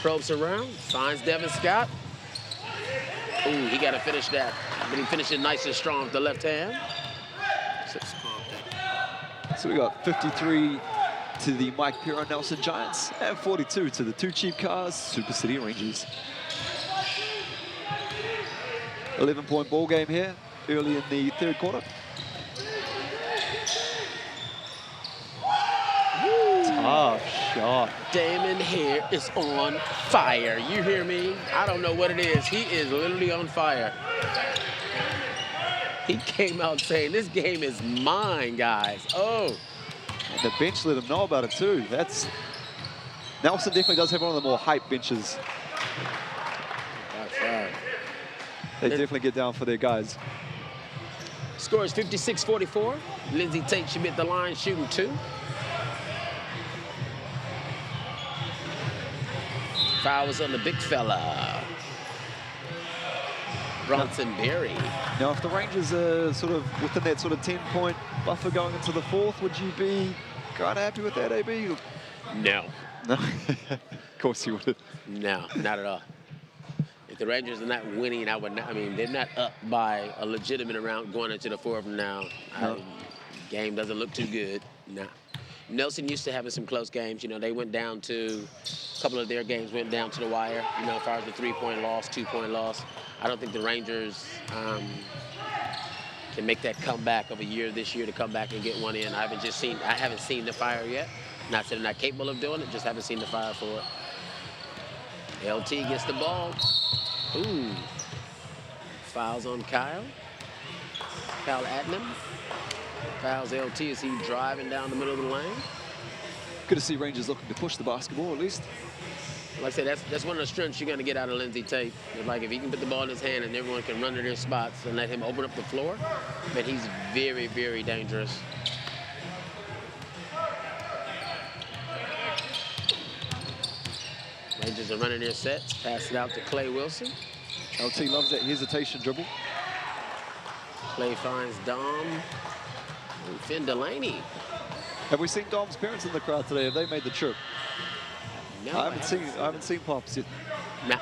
Probes around, finds Devin Scott. Ooh, he got to finish that. But he finished it nice and strong with the left hand. So we got 53 to the Mike Pirro Nelson Giants and 42 to the Two Cheap Cars Super City Rangers. 11-point ball game here early in the third quarter. Tough shot. Oh, Damon here is on fire. You hear me? I don't know what it is. He is literally on fire. He came out saying, this game is mine, guys. Oh. And the bench let him know about it too. Nelson definitely does have one of the more hype benches. That's right. They definitely get down for their guys. Score is 56-44. Lindsay Tate should be at the line shooting 2. Foul was on the big fella. Bronson Berry. Now, if the Rangers are sort of within that sort of 10-point buffer going into the 4th, would you be kind of happy with that, AB? No. No? Of course you wouldn't. No, not at all. If the Rangers are not winning, I would not. I mean, they're not up by a legitimate amount going into the 4th now. No. Game doesn't look too good. No. Nelson used to having some close games. You know, they went down to, a couple of their games went down to the wire. You know, as far as the 3-point loss, 2-point loss. I don't think the Rangers can make that comeback of a year this year to come back and get one in. I haven't seen the fire yet. Not saying they're not capable of doing it, just haven't seen the fire for it. LT gets the ball. Ooh. Fouls on Kyle. Kyle Adnam. Fouls LT as he driving down the middle of the lane. Good to see Rangers looking to push the basketball at least. Like I said, that's one of the strengths you're going to get out of Lindsay Tate. Like, if he can put the ball in his hand and everyone can run to their spots and let him open up the floor, man, he's very, very dangerous. Rangers are running their sets. Pass it out to Clay Wilson. LT loves that hesitation dribble. Clay finds Dom. And Finn Delaney. Have we seen Dom's parents in the crowd today? Have they made the trip? No, I haven't seen Pops yet. Nah.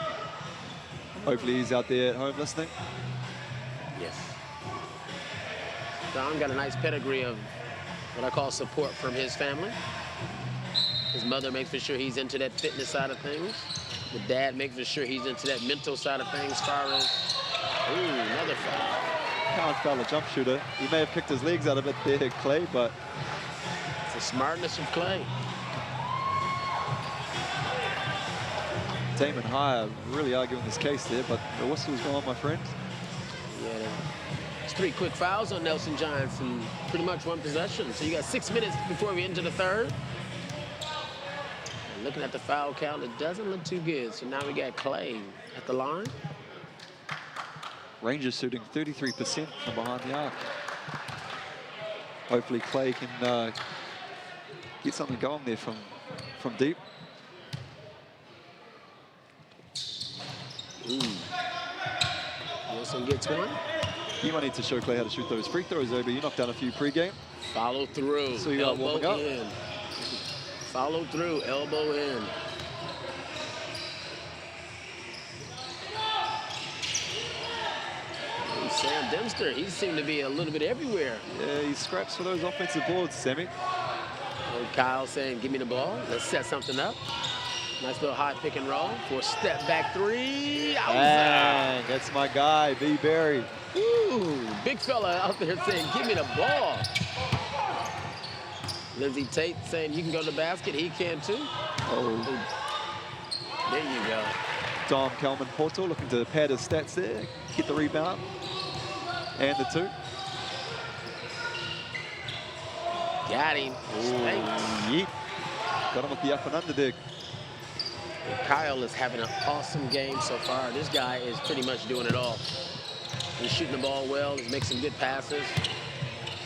Hopefully he's out there at home listening. Yes. Dom got a nice pedigree of what I call support from his family. His mother makes for sure he's into that fitness side of things. The dad makes for sure he's into that mental side of things as far as, ooh, another foul. Can't foul a jump shooter. He may have kicked his legs out of it there, Clay, but it's the smartness of Clay. Damon High really arguing his case there, but the whistle's gone, my friend. Yeah, it's 3 quick fouls on Nelson Giants and pretty much 1 possession. So you got 6 minutes before we enter the 3rd. And looking at the foul count, it doesn't look too good. So now we got Clay at the line. Rangers shooting 33% from behind the arc. Hopefully Clay can get something going there from deep. Wilson gets one. You might need to show Clay how to shoot those free throws, OB. You knocked down a few pre-game. Follow through. So you're warming up. In. Follow through, elbow in. Sam Dempster, he seemed to be a little bit everywhere. Yeah, he scraps for those offensive boards, Sammy. Old Kyle saying, give me the ball. Let's set something up. Nice little high pick and roll for a step back 3. Dang, that's my guy, B. Berry. Ooh, big fella out there saying, give me the ball. Lindsay Tate saying, you can go to the basket. He can too. Oh. There you go. Dom Kelman Porto looking to pad his stats there, get the rebound and the 2. Got him. Yeet. Got him with the up and under dig. Kyle is having an awesome game so far. This guy is pretty much doing it all. He's shooting the ball well. He's making some good passes.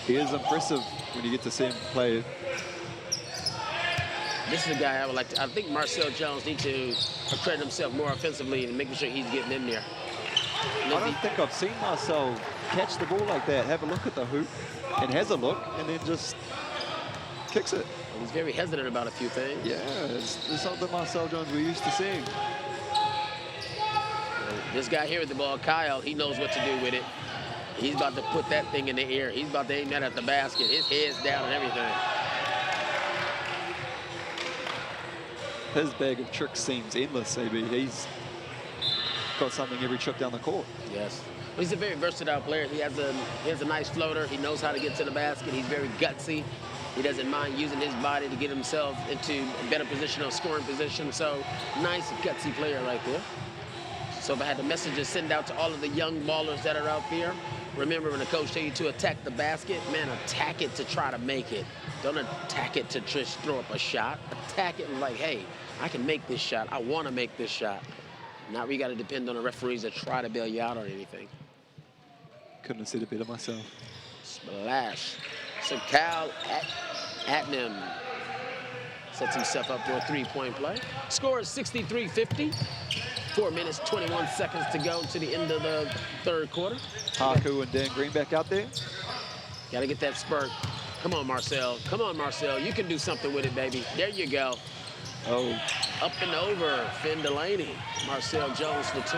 He is impressive when you get to see him play. This is a guy I would like to. I think Marcel Jones needs to accredit himself more offensively and making sure he's getting in there. I don't think I've seen Marcel catch the ball like that, have a look at the hoop, and has a look, and then just kicks it. He's very hesitant about a few things. Yeah, it's not the Marcel Jones we're used to seeing. This guy here with the ball, Kyle, he knows what to do with it. He's about to put that thing in the air. He's about to aim that at the basket. His head's down and everything. His bag of tricks seems endless, AB. He's got something every trip down the court. Yes. He's a very versatile player. He has a nice floater. He knows how to get to the basket. He's very gutsy. He doesn't mind using his body to get himself into a better position or scoring position. So nice, gutsy player right there. So if I had a message to send out to all of the young ballers that are out there, remember when the coach tell you to attack the basket, man, attack it to try to make it. Don't attack it to just throw up a shot. Attack it like, hey, I can make this shot. I want to make this shot. Now we got to depend on the referees to try to bail you out on anything. Couldn't have said it better myself. Splash. So Cal Atnam sets himself up for a three-point play. Score is 63-50. 4 minutes, 21 seconds to go to the end of the third quarter. Haku and Dan Green back out there. Got to get that spurt. Come on, Marcel. Come on, Marcel. You can do something with it, baby. There you go. Oh. Up and over, Finn Delaney. Marcel Jones for two.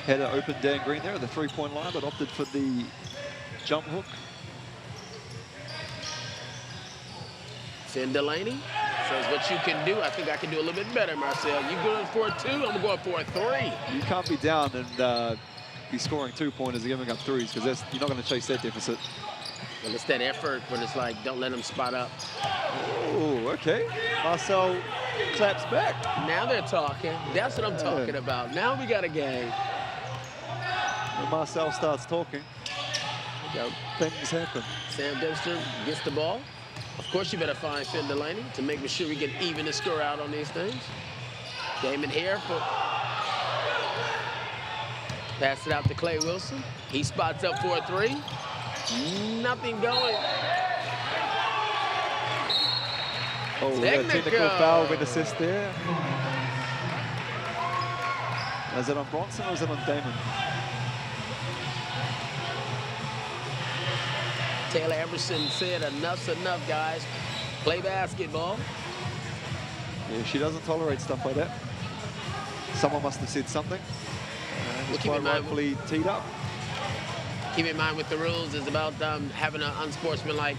Had an open Dan Green there at the three-point line, but opted for the jump hook. Finn Delaney says what you can do. I think I can do a little bit better, Marcel. You going for a two? I'm going for a three. You can't be down and be scoring 2-pointers and giving up threes, because you're not going to chase that deficit. Well, it's that effort when it's like, don't let them spot up. Oh, okay. Marcel claps back. Now they're talking. That's what I'm talking about. Now we got a game. When Marcel starts talking, things happen. Sam Dempster gets the ball. Of course, you better find Finn Delaney to make sure we can even the score out on these things. Damon here for... Pass it out to Clay Wilson. He spots up for a three. Nothing going. Oh, we got a technical foul with assist there. Is it on Bronson or is it on Damon? Taylor Emerson said, enough's enough, guys. Play basketball. Yeah, she doesn't tolerate stuff like that. Someone must have said something. Well, keep in mind, rightfully teed up. Keep in mind with the rules, it's about having an unsportsmanlike.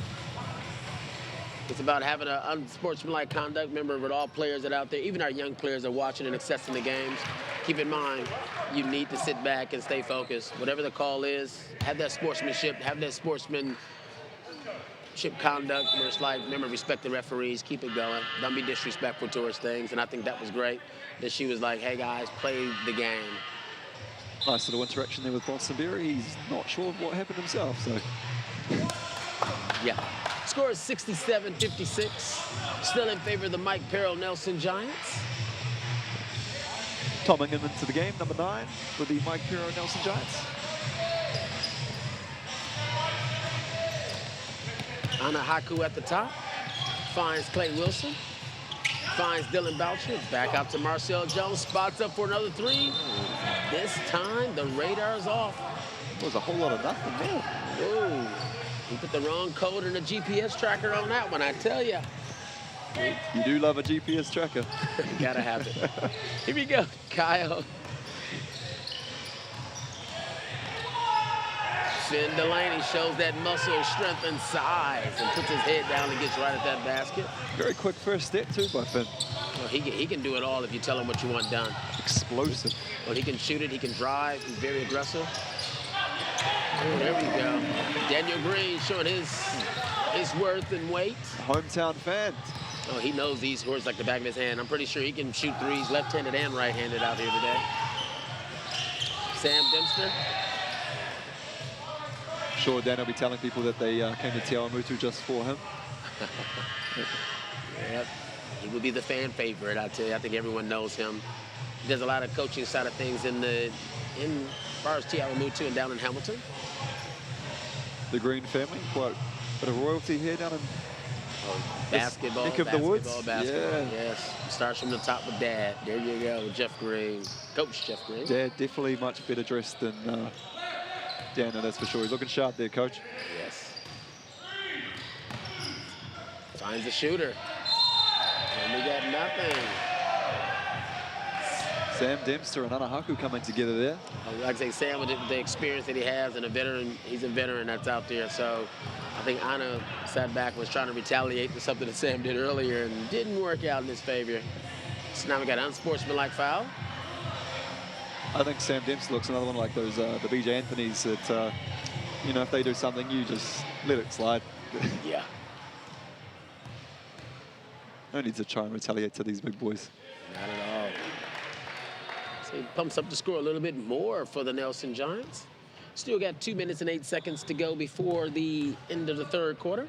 It's about having an unsportsmanlike conduct. Remember, with all players that are out there, even our young players are watching and accessing the games. Keep in mind, you need to sit back and stay focused. Whatever the call is, have that sportsmanship, have that sportsmanship conduct where it's like, remember, respect the referees, keep it going. Don't be disrespectful towards things. And I think that was great that she was like, hey, guys, play the game. Nice little interaction there with Bronson Berry. He's not sure of what happened himself, so. Yeah. Score is 67-56. Still in favor of the Mike Perrell Nelson Giants. Coming into the game, number 9 for the Mike Perrell Nelson Giants. Anna Haku at the top. Finds Clay Wilson. Finds Dylan Boucher. Back out to Marcel Jones. Spots up for another three. This time, the radar's off. There was a whole lot of nothing there. Ooh. He put the wrong code in the GPS tracker on that one, I tell you. You do love a GPS tracker. Gotta have it. Here we go, Kyle. Finn Delaney shows that muscle, strength, and size, and puts his head down and gets right at that basket. Very quick first step, too, by Finn. Well, he can do it all if you tell him what you want done. Explosive. Well, he can shoot it, he can drive, he's very aggressive. Oh, there we go. Daniel Green showing his worth and weight. Hometown fan. Oh, he knows these horses like the back of his hand. I'm pretty sure he can shoot threes left-handed and right-handed out here today. Sam Dempster. Sure, Dan will be telling people that they came to Tiawamutu just for him. Yep. He will be the fan favorite, I tell you. I think everyone knows him. He does a lot of coaching side of things in as far as Tiawamutu and down in Hamilton. The Green family, quite a bit of royalty here down in Basketball, neck of the woods. Basketball, Yeah. yes. Starts from the top with Dad. There you go, Jeff Green. Coach Jeff Green. Dad definitely much better dressed than Dana, that's for sure. He's looking sharp there, Coach. Yes. Finds the shooter. And we got nothing. Sam Dempster and Anahaku coming together there. Like I say, Sam, with the experience that he has and he's a veteran that's out there. So I think Anna sat back, was trying to retaliate to something that Sam did earlier and didn't work out in his favor. So now we got an unsportsmanlike foul. I think Sam Dempster looks another one like those, the BJ Anthonys that you know, if they do something, you just let it slide. Yeah. No need to try and retaliate to these big boys. Not at all. So he pumps up the score a little bit more for the Nelson Giants. Still got 2 minutes and 8 seconds to go before the end of the third quarter.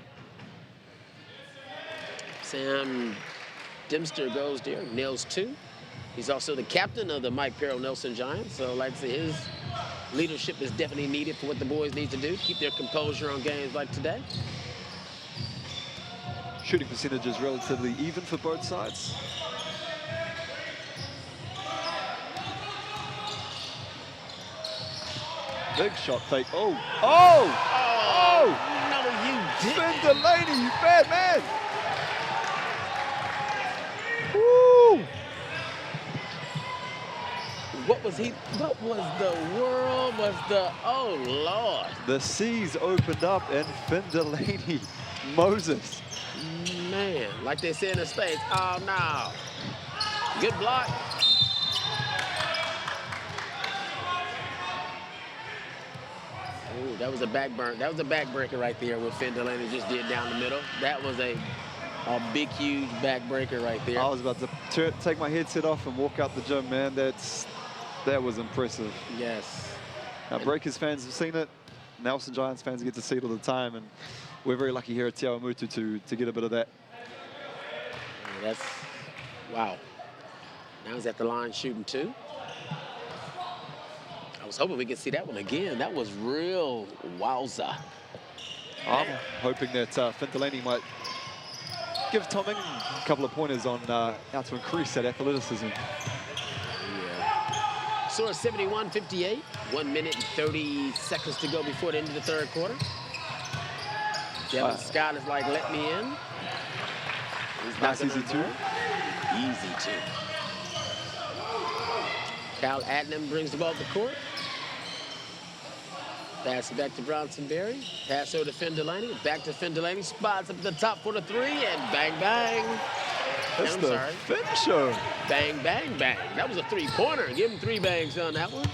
Sam Dempster goes there, nails 2. He's also the captain of the Mike Perrell Nelson Giants. So like I say, his leadership is definitely needed for what the boys need to do, keep their composure on games like today. Shooting percentage is relatively even for both sides. Big shot fake. Oh! Oh! Oh! No, you didn't. Finn Delaney, you bad man! Woo! What was the world was the, oh Lord. The seas opened up and Finn Delaney, Moses. Man, like they say in the States, oh no. Good block. Ooh, that was a backbreaker right there what Finn Delaney just did down the middle. That was a big, huge backbreaker right there. I was about to take my headset off and walk out the gym, man. That was impressive. Yes. Now, Breakers fans have seen it. Nelson Giants fans get to see it all the time, and we're very lucky here at Te Awamutu to get a bit of that. That's, wow. Now he's at the line shooting 2. I was hoping we could see that one again. That was real wowza. I'm hoping that Finn Delaney might give Toming a couple of pointers on how to increase that athleticism. Yeah. Score 71-58. 1 minute and 30 seconds to go before the end of the third quarter. Devin Scott is like, let me in. He's nice easy 2. Easy 2. Cal Adnam brings the ball to the court. Pass it back to Bronson Berry. Pass over to Finn Delaney. Back to Finn Delaney. Spots up at the top for the 3, and bang, bang. That's the finisher. Bang, bang, bang. That was a 3-pointer. Give him 3 bangs on that one.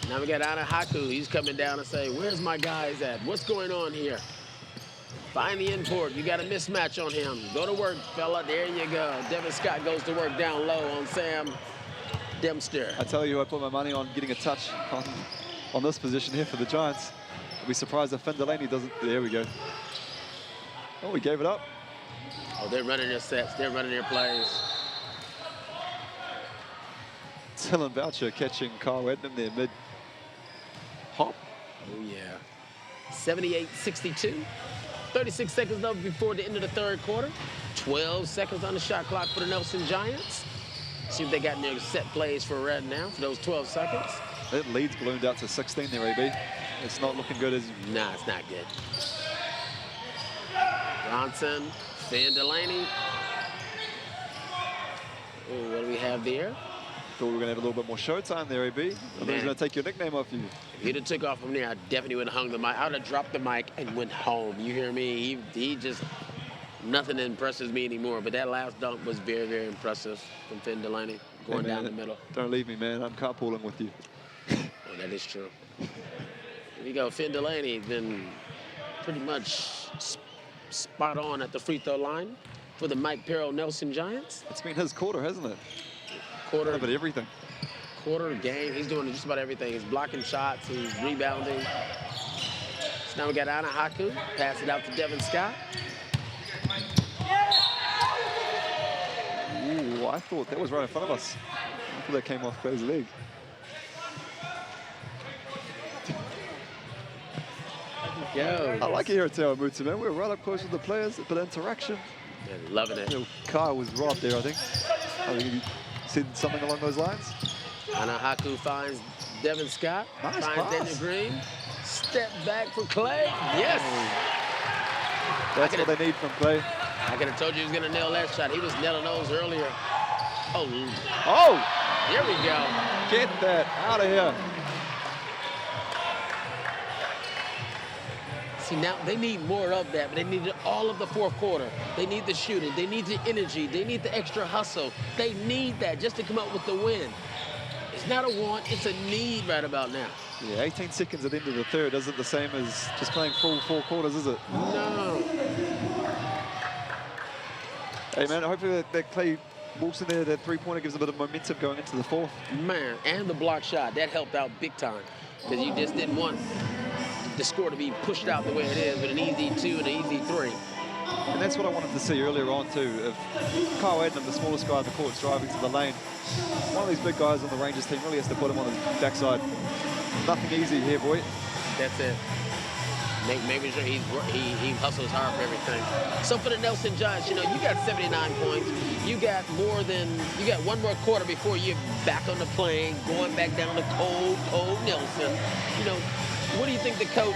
Now we got Ana Haku. He's coming down and say, where's my guys at? What's going on here? Find the import. You got a mismatch on him. Go to work, fella. There you go. Devin Scott goes to work down low on Sam Dempster. I tell you, I put my money on getting a touch on this position here for the Giants. I'll be surprised if Finn Delaney doesn't. There we go. Oh, we gave it up. Oh, they're running their sets. They're running their plays. Dylan Boucher catching Kyle Ednam there mid hop. Oh, yeah. 78-62. 36 seconds left before the end of the third quarter. 12 seconds on the shot clock for the Nelson Giants. See if they got their set plays for right now for those 12 seconds. That lead's ballooned out to 16 there, AB. It's not looking good as... Nah, it's not good. Bronson, Finn Delaney. Oh, what do we have there? Thought we were going to have a little bit more showtime there, AB. I thought he was going to take your nickname off you. If he'd have took off from there, I definitely would have hung the mic. I would have dropped the mic and went home. You hear me? He just, nothing impresses me anymore. But that last dunk was very, very impressive from Finn Delaney, going down the middle. Don't leave me, man. I'm carpooling with you. Oh, that is true. Here we go. Finn Delaney been pretty much spot on at the free throw line for the Mike Perrell Nelson Giants. It's been his quarter, hasn't it? Quarter. But everything. Quarter, game. He's doing just about everything. He's blocking shots. He's rebounding. So now we got Ana Haku. Pass it out to Devin Scott. Ooh, I thought that was right in front of us. I thought that came off Clay's leg. Yo. I like it here at Te Awamutu, man. We're right up close with the players, a bit of interaction. Yeah, loving it. You know, Kyle was right there, I think. I think he said something along those lines. Ana Haku finds Devin Scott. Nice finds pass. Daniel Green. Step back for Clay. Yes. That's what they need from Clay. I could have told you he was going to nail that shot. He was nailing those earlier. Oh. Oh. There we go. Get that out of here. See, now they need more of that, but they need all of the fourth quarter. They need the shooting. They need the energy. They need the extra hustle. They need that just to come up with the win. It's not a want, it's a need right about now. Yeah, 18 seconds at the end of the third isn't the same as just playing full 4 quarters, is it? No. Hey, man, hopefully that Clay Wilson there, that three-pointer gives a bit of momentum going into the fourth. Man, and the block shot, that helped out big time. Because you just didn't want the score to be pushed out the way it is with an easy 2 and an easy 3. And that's what I wanted to see earlier on, too. If Kyle Adnam, the smallest guy in the court, is driving to the lane, one of these big guys on the Rangers team really has to put him on his backside. Nothing easy here, boy. That's it. Make sure he hustles hard for everything. So for the Nelson Giants, you know, you got 79 points. You got one more quarter before you're back on the plane, going back down to cold Nelson. You know, what do you think the coach,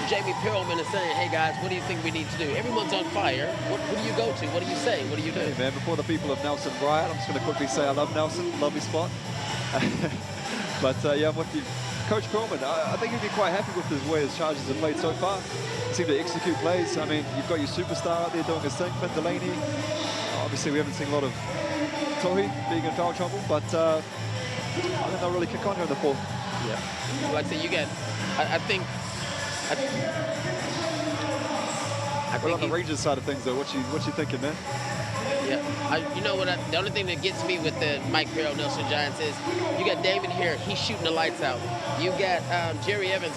Jamie Perlman, is saying? Hey guys, what do you think we need to do? Everyone's on fire. What do you go to? What do you say? What do you do? Hey man, before the people of Nelson riot, I'm just going to quickly say I love Nelson, lovely spot. But yeah, I'm with you. Coach Perlman, I think he'd be quite happy with the way his Chargers have played so far. Seem to execute plays. I mean, you've got your superstar out there doing his thing, Finn Delaney. Obviously, we haven't seen a lot of Tohi being in foul trouble, but I think they'll really kick on here in the fourth. Yeah. Like I said, you get, I think on the Rangers side of things, though, what you thinking, man? Yeah, you know what? The only thing that gets me with the Mike Carroll Nelson Giants is you got David here. He's shooting the lights out. You got Jerry Evans.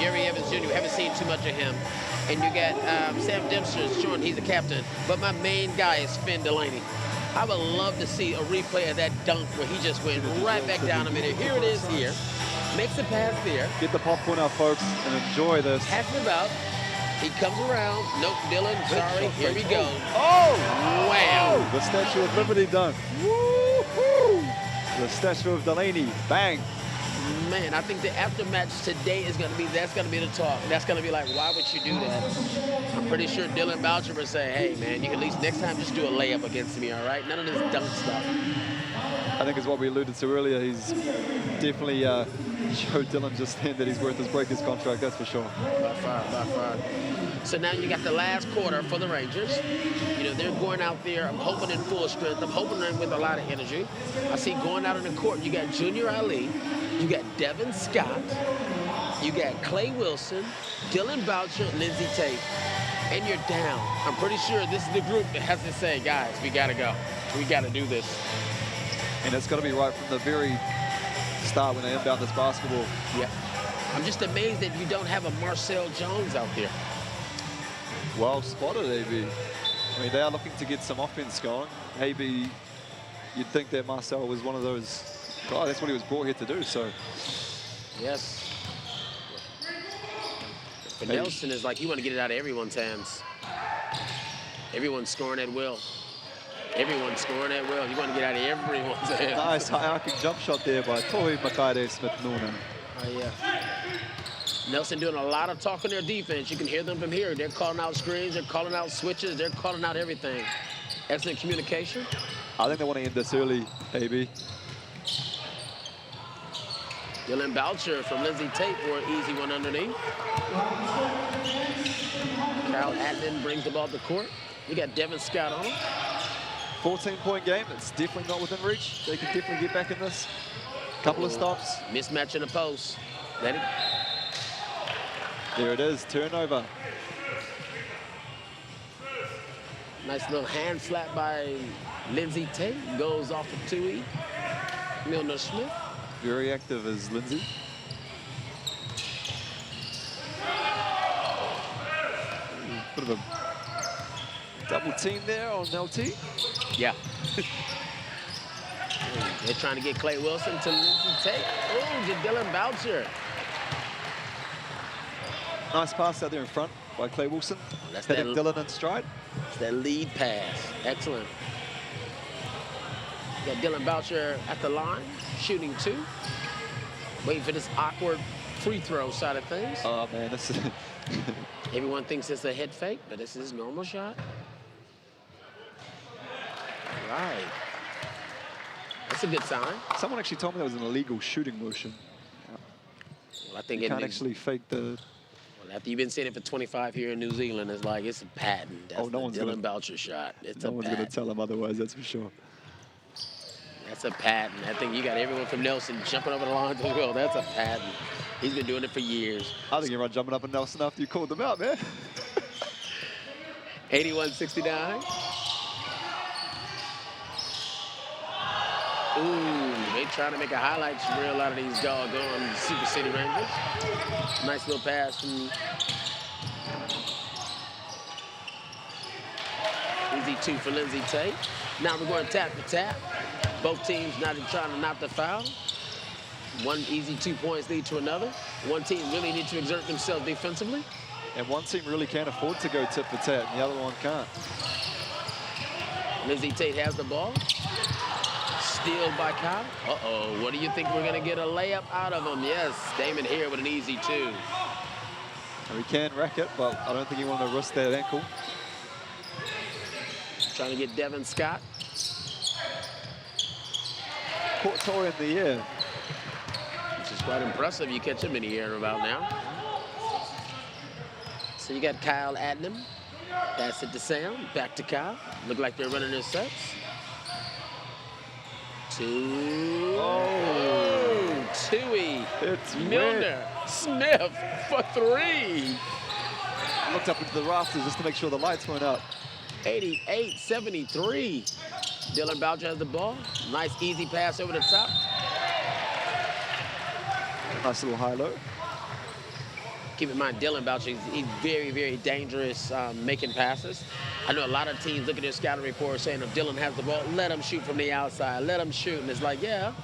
Jerry Evans Jr. Haven't seen too much of him. And you got Sam Dempster showing he's a captain. But my main guy is Finn Delaney. I would love to see a replay of that dunk where he just went right back down a minute. Here it is here. Makes a pass there. Get the popcorn out, folks, and enjoy this. Passing about. He comes around. Nope, Dylan, sorry. Here we go. Oh! Wow. The Statue of Liberty dunk. Woo-hoo! The Statue of Delaney. Bang. Man, I think the aftermatch today is going to be, that's going to be the talk. That's going to be like, why would you do that? I'm pretty sure Dylan Boucher would say, hey, man, you can at least next time just do a layup against me, all right? None of this dunk stuff. I think it's what we alluded to earlier. He's definitely showed Dylan just then that he's worth his breakers contract, that's for sure. By far. So now you got the last quarter for the Rangers. You know, they're going out there, I'm hoping in full strength. I'm hoping with a lot of energy. I see going out on the court, you got Junior Ali, you got Devin Scott, you got Clay Wilson, Dylan Boucher, Lindsey Tate, and you're down. I'm pretty sure this is the group that has to say, guys, we got to go. We got to do this. And it's got to be right from the very start when they inbound this basketball. Yeah. I'm just amazed that you don't have a Marcel Jones out there. Well spotted, AB. I mean, they are looking to get some offense going. AB, you'd think that Marcel was one of those guys. That's what he was brought here to do, so. Yes. But Nelson is like, you want to get it out of everyone's hands. Everyone's scoring at will. Everyone's scoring at will. You want to get out of everyone's hands. Nice high-arcing jump shot there by Tohi Makaire Smith-Noonan. Oh, yeah. Nelson doing a lot of talk on their defense. You can hear them from here. They're calling out screens. They're calling out switches. They're calling out everything. Excellent communication. I think they want to end this early, AB. Dylan Boucher from Lindsey Tate for an easy one underneath. Kyle Adnam brings the ball to court. We got Devin Scott on. 14-point game. It's definitely not within reach. They can definitely get back in this. Couple of stops. Mismatch in the post. Let it. There it is. Turnover. Nice little hand slap by Lindsey Tate. Goes off of Tui. Milner Smith. Very active is Lindsey. Bit of a double team there on LT. Yeah. They're trying to get Clay Wilson to Lindsey Tate. Oh, to Dylan Boucher. Nice pass out there in front by Clay Wilson. That's hitting Dylan in stride. It's that lead pass. Excellent. Got Dylan Boucher at the line, shooting 2. Waiting for this awkward free throw side of things. Oh, man, this is... Everyone thinks it's a head fake, but this is his normal shot. Right. That's a good sign. Someone actually told me that was an illegal shooting motion. Well, I think you can't actually fake the... Well, after you've been seeing it for 25 here in New Zealand, it's like it's a patent. That's no one's Dylan Boucher shot. It's no one's going to tell him otherwise, that's for sure. That's a pattern. I think you got everyone from Nelson jumping over the lines as well. That's a pattern. He's been doing it for years. I think everyone jumping up and Nelson after you called them out, man. 81-69. Ooh, they trying to make a highlight reel out of these doggone Super City Rangers. Nice little pass from easy 2 for Lindsey Tate. Now we're going tap to tap. Both teams now trying to knock the foul. One easy 2 points lead to another. One team really needs to exert themselves defensively. And one team really can't afford to go tit for tat, and the other one can't. Lindsey Tate has the ball. Steal by Kyle. Uh-oh, what do you think we're gonna get a layup out of him? Yes, Damon here with an easy 2. And we can rack it, but I don't think he wanted to risk that ankle. Trying to get Devin Scott. Caught Torrey in the air. Which is quite impressive. You catch him in the air about now. So you got Kyle Adnam. Pass it to Sam. Back to Kyle. Look like they're running their sets. 2. Oh, Tui. It's Milner. Smith for 3. Looked up into the rafters just to make sure the lights weren't up. 88-73. Dylan Boucher has the ball. Nice easy pass over the top. Nice little high-low. Keep in mind, Dylan Boucher, he's very, very dangerous making passes. I know a lot of teams look at their scouting report saying if Dylan has the ball, let him shoot from the outside, let him shoot. And it's like, yeah,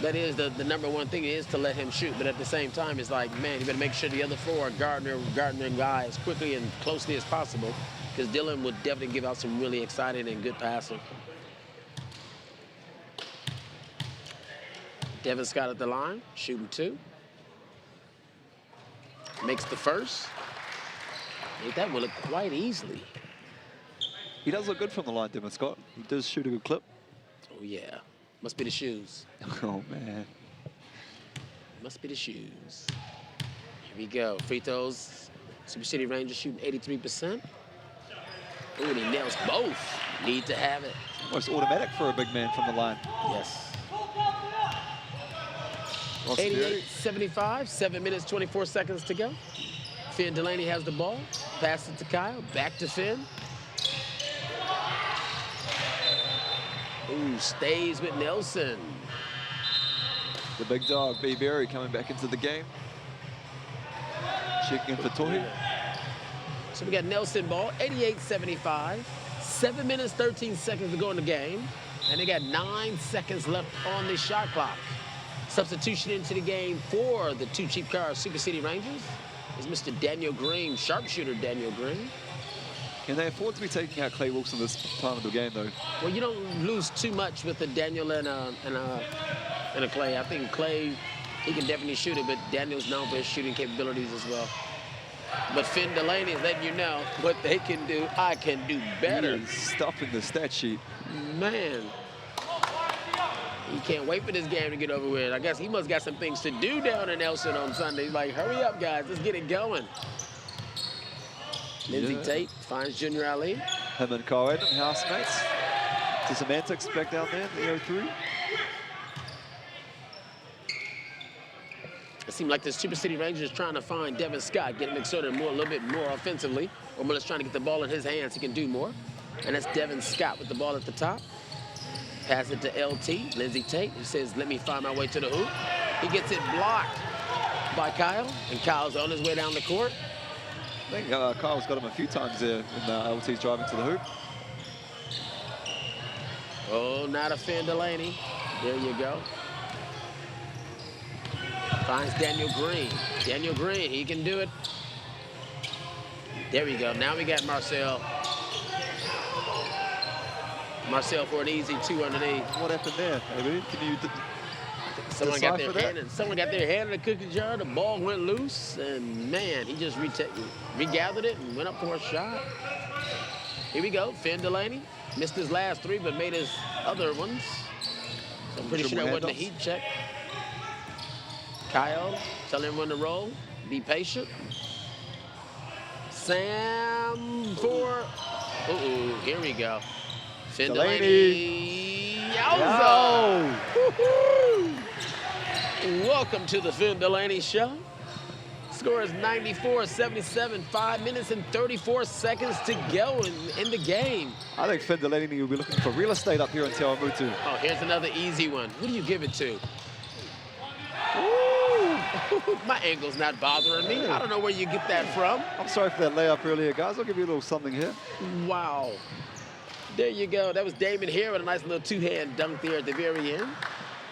that is the number one thing is to let him shoot. But at the same time, it's like, man, you better make sure the other 4 are guarding their guy as quickly and closely as possible, because Dylan would definitely give out some really exciting and good passing. Devin Scott at the line, shooting 2. Makes the first. Made that one look quite easily. He does look good from the line, Devin Scott. He does shoot a good clip. Oh, yeah. Must be the shoes. Oh, man. Must be the shoes. Here we go. Free throws. Super City Rangers shooting 83%. Ooh, and he nails both. Need to have it. Almost automatic for a big man from the line. Yes. 88-75, 7 minutes, 24 seconds to go. Finn Delaney has the ball. Pass it to Kyle. Back to Finn. Ooh, stays with Nelson. The big dog, B. Berry, coming back into the game. Checking in for Tohi. So we got Nelson ball, 88-75. 7 minutes, 13 seconds to go in the game. And they got 9 seconds left on the shot clock. Substitution into the game for the 2 cheap cars Super City Rangers is Mr. Daniel Green, sharpshooter Daniel Green. Can they afford to be taking out Clay Wilson this time of the game, though? Well, you don't lose too much with a Daniel and a Clay. I think Clay, he can definitely shoot it, but Daniel's known for his shooting capabilities as well. But Finn Delaney is letting you know what they can do. I can do better. Stuffing the stat sheet. Man. He can't wait for this game to get over with. I guess he must got some things to do down in Nelson on Sunday. He's like, hurry up, guys. Let's get it going. Lindsey Tate finds Junior Ali. Him and Kyle Adam, housemates. To semantics back down there in the 0-3. It seemed like the Super City Rangers trying to find Devin Scott, get him exerted a little bit more offensively. Or Miller's trying to get the ball in his hands. He can do more. And that's Devin Scott with the ball at the top. Pass it to LT, Lindsey Tate. He says, let me find my way to the hoop. He gets it blocked by Kyle, and Kyle's on his way down the court. I think Kyle's got him a few times there when LT's driving to the hoop. Oh, not a Finn Delaney. There you go. Finds Daniel Green. Daniel Green, he can do it. There we go. Now we got Marcel. Marcel for an easy 2 underneath. What happened there, maybe? Can you someone got their hand in the cookie jar, the ball went loose, and man, he just regathered it and went up for a shot. Here we go, Finn Delaney. Missed his last 3, but made his other ones. So I'm pretty sure that wasn't a heat check. Kyle, tell everyone to roll, be patient. Sam for, here we go. Finn Delaney. Wowza! Woo-hoo! Welcome to the Finn Delaney Show. Score is 94-77, 5 minutes and 34 seconds to go in the game. I think Finn Delaney will be looking for real estate up here in Te Awamutu. Oh, here's another easy one. Who do you give it to? Ooh. My angle's not bothering me. I don't know where you get that from. I'm sorry for that layup earlier, guys. I'll give you a little something here. Wow. There you go. That was Damon here with a nice little two-hand dunk there at the very end.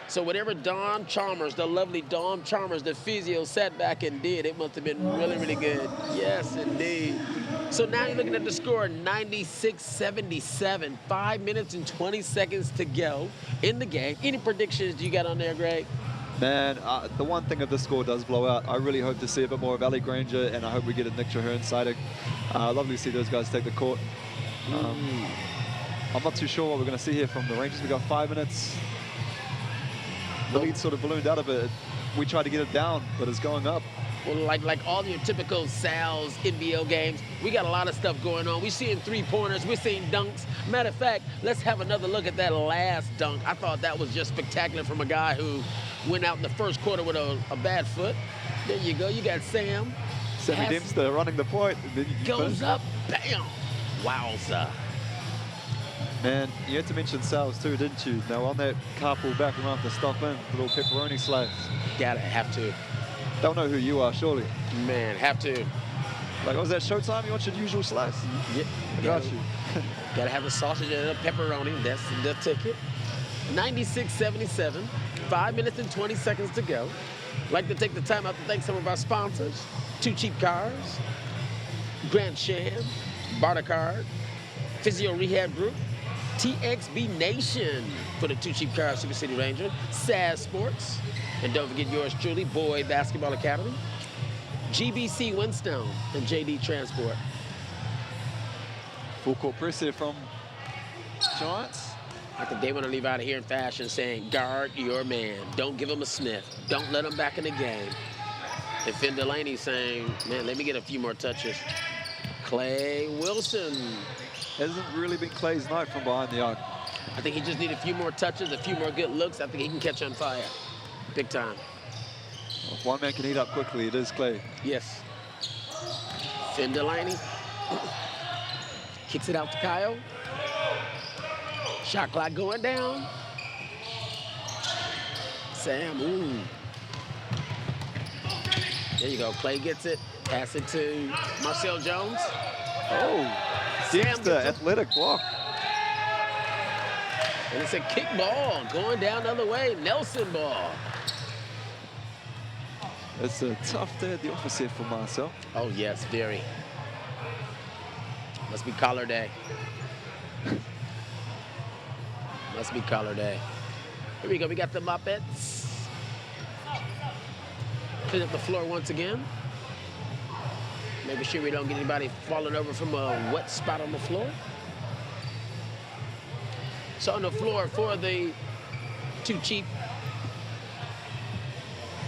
So whatever Dawn Chalmers, the lovely Dawn Chalmers, the physio, sat back and did, it must have been really, really good. Yes, indeed. So now you're looking at the score, 96-77, 5 minutes and 20 seconds to go in the game. Any predictions you got on there, Greg? Man, the one thing if the score does blow out, I really hope to see a bit more of Ali Granger, and I hope we get a Nick Traherne sighting. Lovely to see those guys take the court. I'm not too sure what we're going to see here from the Rangers. We got 5 minutes. The lead sort of ballooned out a bit. We tried to get it down, but it's going up. Well, like all your typical Sal's NBL games, we got a lot of stuff going on. We're seeing three-pointers, we're seeing dunks. Matter of fact, let's have another look at that last dunk. I thought that was just spectacular from a guy who went out in the first quarter with a bad foot. There you go. You got Sam. Sammy Dempster running the point. Goes up, bam. Wowza. Man, you had to mention Sal's too, didn't you? Now on that carpool back around to stop in, the little pepperoni slice. Have to. They'll know who you are, surely. Man, have to. Like, was that showtime? You want your usual slice? Yeah. I got you. Gotta have the sausage and the pepperoni. That's the ticket. 96-77, 5 minutes and 20 seconds to go. Like to take the time out to thank some of our sponsors. Two Cheap Cars, Grand Sham, Barter Card, Physio Rehab Group, TXB Nation for the Two Cheap Cars Super City Ranger, SAS Sports, and don't forget yours truly, Boyd Basketball Academy, GBC Winstone, and JD Transport. Full court press here from Giants. I think they want to leave out of here in fashion saying, guard your man. Don't give him a sniff. Don't let him back in the game. And Finn Delaney saying, man, let me get a few more touches. Clay Wilson. Hasn't really been Clay's night from behind the arc. I think he just needs a few more touches, a few more good looks. I think he can catch on fire. Big time. Well, if one man can heat up quickly, it is Clay. Yes. Finn Delaney. Kicks it out to Kyle. Shot clock going down. Sam, ooh. There you go. Clay gets it. Pass it to Marcel Jones. Oh, Dempster, athletic block. And it's a kick ball going down the other way. Nelson ball. It's a tough day at the office here for Marcel. Oh, yes, very. Must be collar day. Must be collar day. Here we go. We got the Muppets. Clean up the floor once again. Making sure we don't get anybody falling over from a wet spot on the floor. So on the floor for the Two Cheap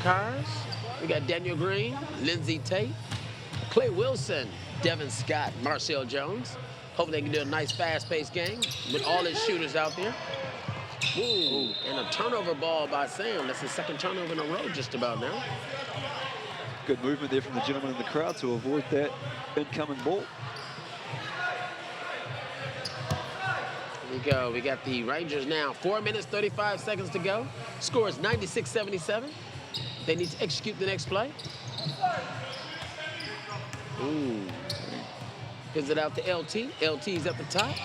Cars, we got Daniel Green, Lindsey Tate, Clay Wilson, Devin Scott, Marcel Jones. Hopefully they can do a nice fast-paced game with all his shooters out there. Ooh, and a turnover ball by Sam. That's the second turnover in a row just about now. Good movement there from the gentleman in the crowd to avoid that incoming ball. Here we go. We got the Rangers now. 4 minutes, 35 seconds to go. Score is 96-77. They need to execute the next play. Ooh. Gives it out to LT. LT's at the top.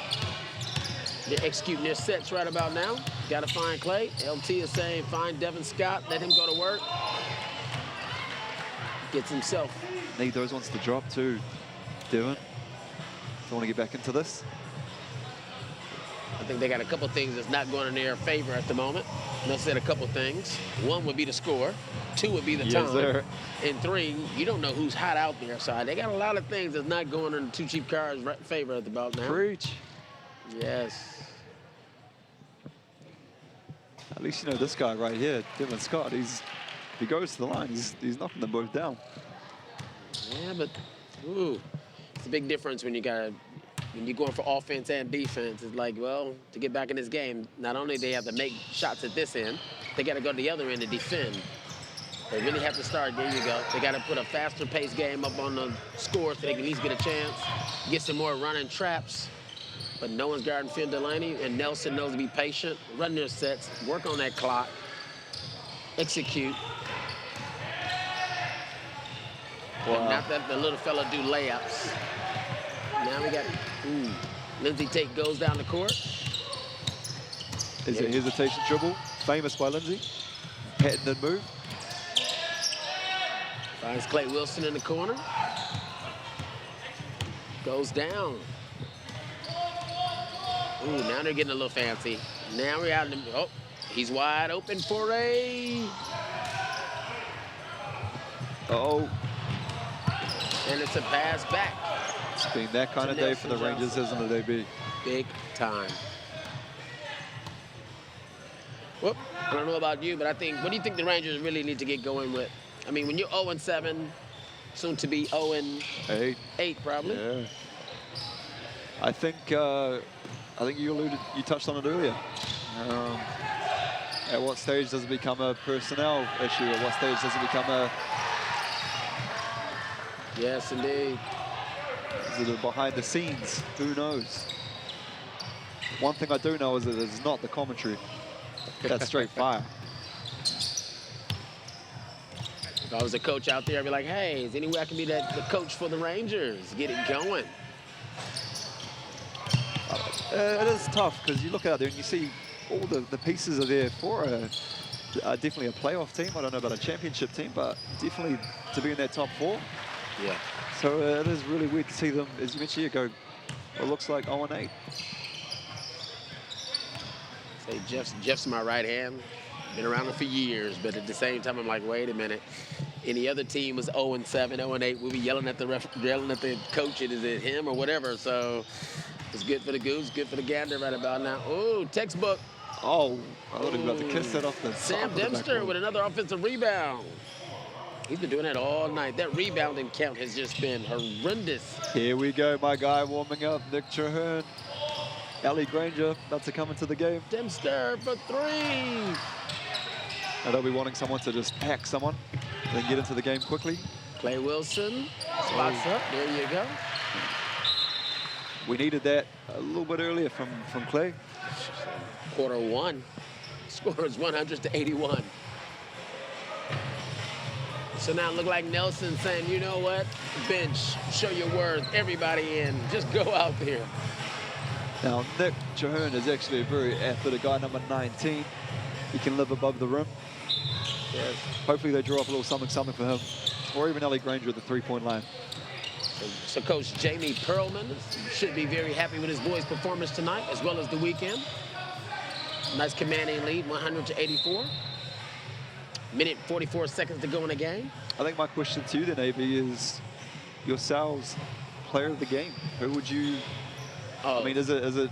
They're executing their sets right about now. Got to find Clay. LT is saying, find Devin Scott. Let him go to work. Gets himself. Need those ones to drop too, Devin. Don't want to get back into this. I think they got a couple things that's not going in their favor at the moment. They'll say a couple things. One would be the score. Two would be the time. Sir. And three, you don't know who's hot out there. So they got a lot of things that's not going in the Two Cheap Cars' favor at the about now. Preach. Yes. At least you know this guy right here, Devin Scott. If he goes to the line, he's knocking them both down. Yeah, but ooh, it's a big difference when you got when you're going for offense and defense, it's like, well, to get back in this game, not only they have to make shots at this end, they got to go to the other end and defend. They really have to start, there you go. They got to put a faster paced game up on the score so they can at least get a chance, get some more running traps. But no one's guarding Finn Delaney, and Nelson knows to be patient, run their sets, work on that clock, execute. Wow. And not that the little fella do layups. Now we got, Lindsey Tate goes down the court. Is a hesitation dribble, famous by Lindsey. Patent and move. Finds Clay Wilson in the corner. Goes down. Ooh, now they're getting a little fancy. Now we're out in the, oh, he's wide open for a. Uh-oh. And it's a pass back. It's been that kind of day for the Rangers, hasn't it, AB? Big time. Whoop, I don't know about you, but I think, what do you think the Rangers really need to get going with? I mean, when you're 0-7, soon to be 0-8 probably. Yeah. I think you touched on it earlier. At what stage does it become a personnel issue? At what stage does it become a... Yes, indeed. Is it behind the scenes? Who knows? One thing I do know is that it's not the commentary. That's straight fire. If I was a coach out there, I'd be like, hey, is there any way I can be the coach for the Rangers? Get it going. It is tough because you look out there and you see all the pieces are there for definitely a playoff team. I don't know about a championship team, but definitely to be in that top 4. Yeah. So it is really weird to see them, as you mentioned, go, it looks like 0-8. Say Jeff's my right hand. Been around him for years, but at the same time, I'm like, wait a minute. Any other team was 0-7, 0-8, we'll be yelling at the coach, is it him or whatever. So it's good for the goose, good for the gander right about now. Ooh, textbook. Oh, I thought he was about to kiss that off the Sam Dempster with another offensive rebound. He's been doing that all night. That rebounding count has just been horrendous. Here we go, my guy warming up, Nick Traherne. Ali Granger about to come into the game. Dempster for 3. Now they'll be wanting someone to just hack someone, then get into the game quickly. Clay Wilson spots up. There you go. We needed that a little bit earlier from Clay. Quarter 1. Score is 100-81. So now it look like Nelson saying, you know what? Bench, show your worth. Everybody in. Just go out there. Now, Nick Traherne is actually a very athletic guy, number 19. He can live above the rim. Yes. Hopefully they draw up a little something for him. Or even Ali Granger at the 3-point line. So Coach Jamie Perlman should be very happy with his boys' performance tonight, as well as the weekend. Nice commanding lead, 100-84. Minute 44 seconds to go in the game. I think my question to you then, AB, is your Sal's player of the game. Who would you... I mean, is it the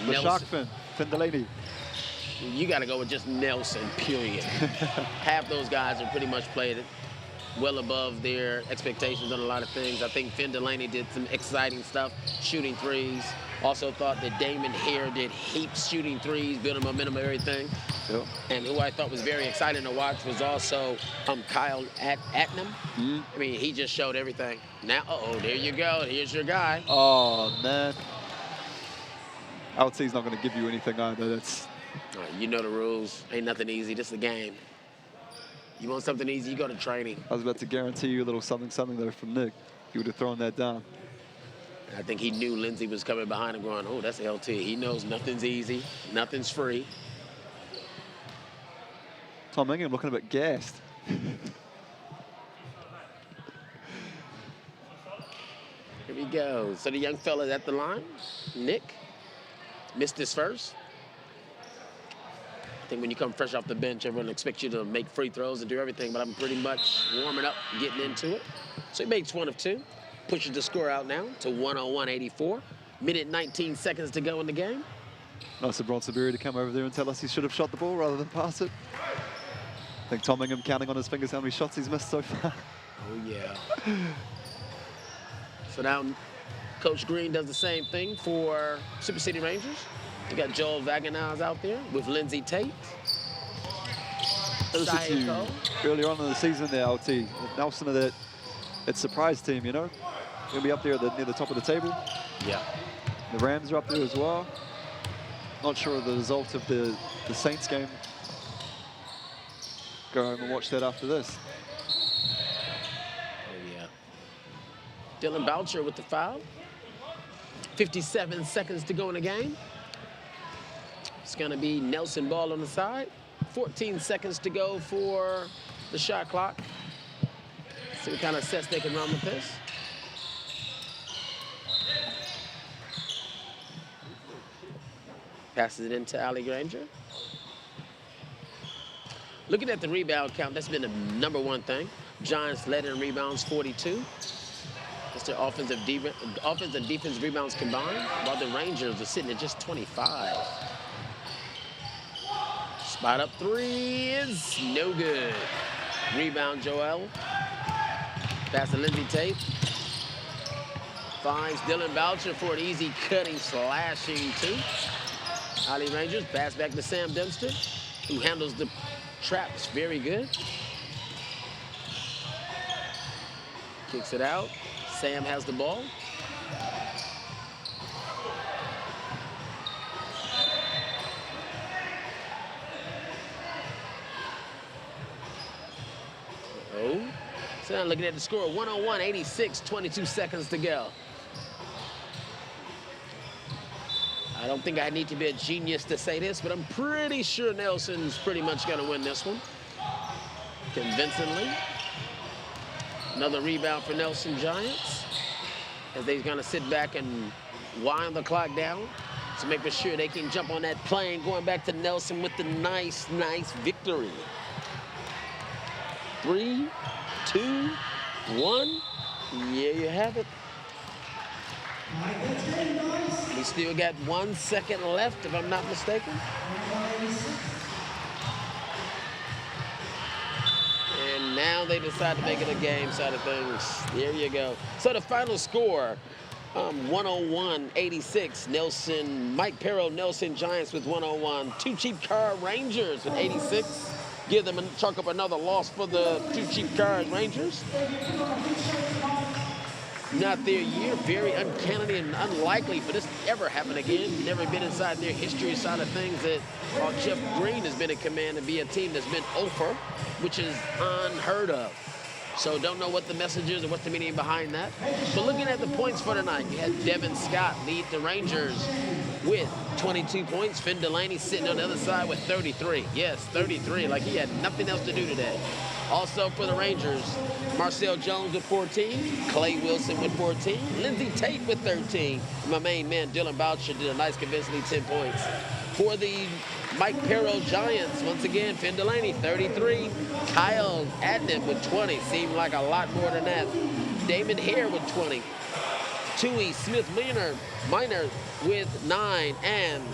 Nelson. Shark Finn Delaney? You got to go with just Nelson, period. Half those guys are pretty much played well above their expectations on a lot of things. I think Finn Delaney did some exciting stuff, shooting threes. Also thought that Damon Hare did heaps shooting threes, building momentum, everything. Yep. And who I thought was very exciting to watch was also Kyle Atnam. I mean, he just showed everything. Now, there you go. Here's your guy. Oh, man. I would say he's not going to give you anything either. That's... You know the rules. Ain't nothing easy. This is a game. You want something easy, you go to training. I was about to guarantee you a little something there from Nick. He would have thrown that down. I think he knew Lindsey was coming behind him going, oh, that's LT. He knows nothing's easy, nothing's free. Tom Ingham looking a bit gassed. Here we go. So the young fella's at the line. Nick missed his first. I think when you come fresh off the bench, everyone expects you to make free throws and do everything, but I'm pretty much warming up, getting into it. So he makes 1 of 2. Pushes the score out now to 101-84. Minute 19 seconds to go in the game. Nice of Bronson Berry to come over there and tell us he should have shot the ball rather than pass it. I think Tom Ingham counting on his fingers how many shots he's missed so far. Oh, yeah. So now Coach Green does the same thing for Super City Rangers. You got Joel Vaganaz out there with Lindsey Tate. I listened to you earlier on in the season there, LT. Nelson, that it's surprise team, you know? Going to be up there near the top of the table. Yeah. The Rams are up there as well. Not sure of the result of the Saints game. Go home and watch that after this. Oh, yeah. Dylan Boucher with the foul. 57 seconds to go in the game. It's going to be Nelson ball on the side. 14 seconds to go for the shot clock. See what kind of sets they can run with this. Passes it into Ali Granger. Looking at the rebound count, that's been the #1 thing. Giants led in rebounds, 42. That's their offensive and defensive rebounds combined, while the Rangers are sitting at just 25. Spot up three is no good. Rebound, Joel. Pass to Lindsey Tate. Finds Dylan Boucher for an easy cutting, slashing two. Ali Rangers, pass back to Sam Dempster, who handles the traps very good. Kicks it out. Sam has the ball. Oh, so now looking at the score, 101-86, 22 seconds to go. I don't think I need to be a genius to say this, but I'm pretty sure Nelson's pretty much going to win this one. Convincingly. Another rebound for Nelson Giants, as they're going to sit back and wind the clock down to make sure they can jump on that plane, going back to Nelson with the nice victory. 3, 2, 1. Yeah, you have it. We still got 1 second left, if I'm not mistaken. And now they decide to make it a game side of things. There you go. So the final score, 101-86. Mike Perro, Nelson Giants with 101. Two Cheap Car Rangers with 86. Give them chalk up another loss for the Two Cheap Car Rangers. Not their year, very uncanny and unlikely for this to ever happen again. Never been inside their history side of things that while Jeff Green has been in command to be a team that's been over, which is unheard of. So don't know what the message is or what's the meaning behind that. But looking at the points for tonight, you had Devin Scott lead the Rangers with 22 points. Finn Delaney sitting on the other side with 33. Yes, 33, like he had nothing else to do today. Also for the Rangers, Marcel Jones with 14, Clay Wilson with 14, Lindsey Tate with 13. My main man, Dylan Boucher, did a nice convincingly 10 points. For the Mike Perro Giants, once again, Finn Delaney, 33. Kyle Adnan with 20. Seemed like a lot more than that. Damon Hare with 20. Tui Smith-Minor with 9. And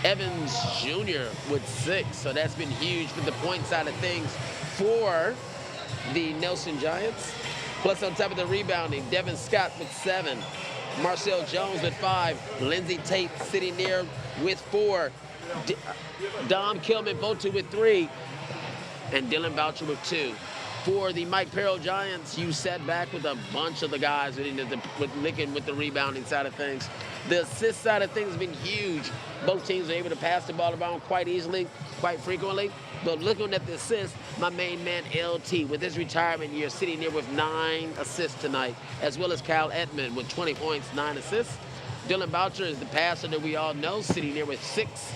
Evans Jr. with 6. So that's been huge for the point side of things for the Nelson Giants. Plus on top of the rebounding, Devin Scott with 7. Marcel Jones with 5. Lindsey Tate sitting there with 4. Dom Kilman Votu with 3. And Dylan Boucher with 2. For the Mike Perro Giants, you sat back with a bunch of the guys with the rebounding side of things. The assist side of things has been huge. Both teams are able to pass the ball around quite easily, quite frequently. But looking at the assists, my main man LT with his retirement year sitting there with 9 assists tonight, as well as Kyle Edmond with 20 points, 9 assists. Dylan Boucher is the passer that we all know, sitting there with 6.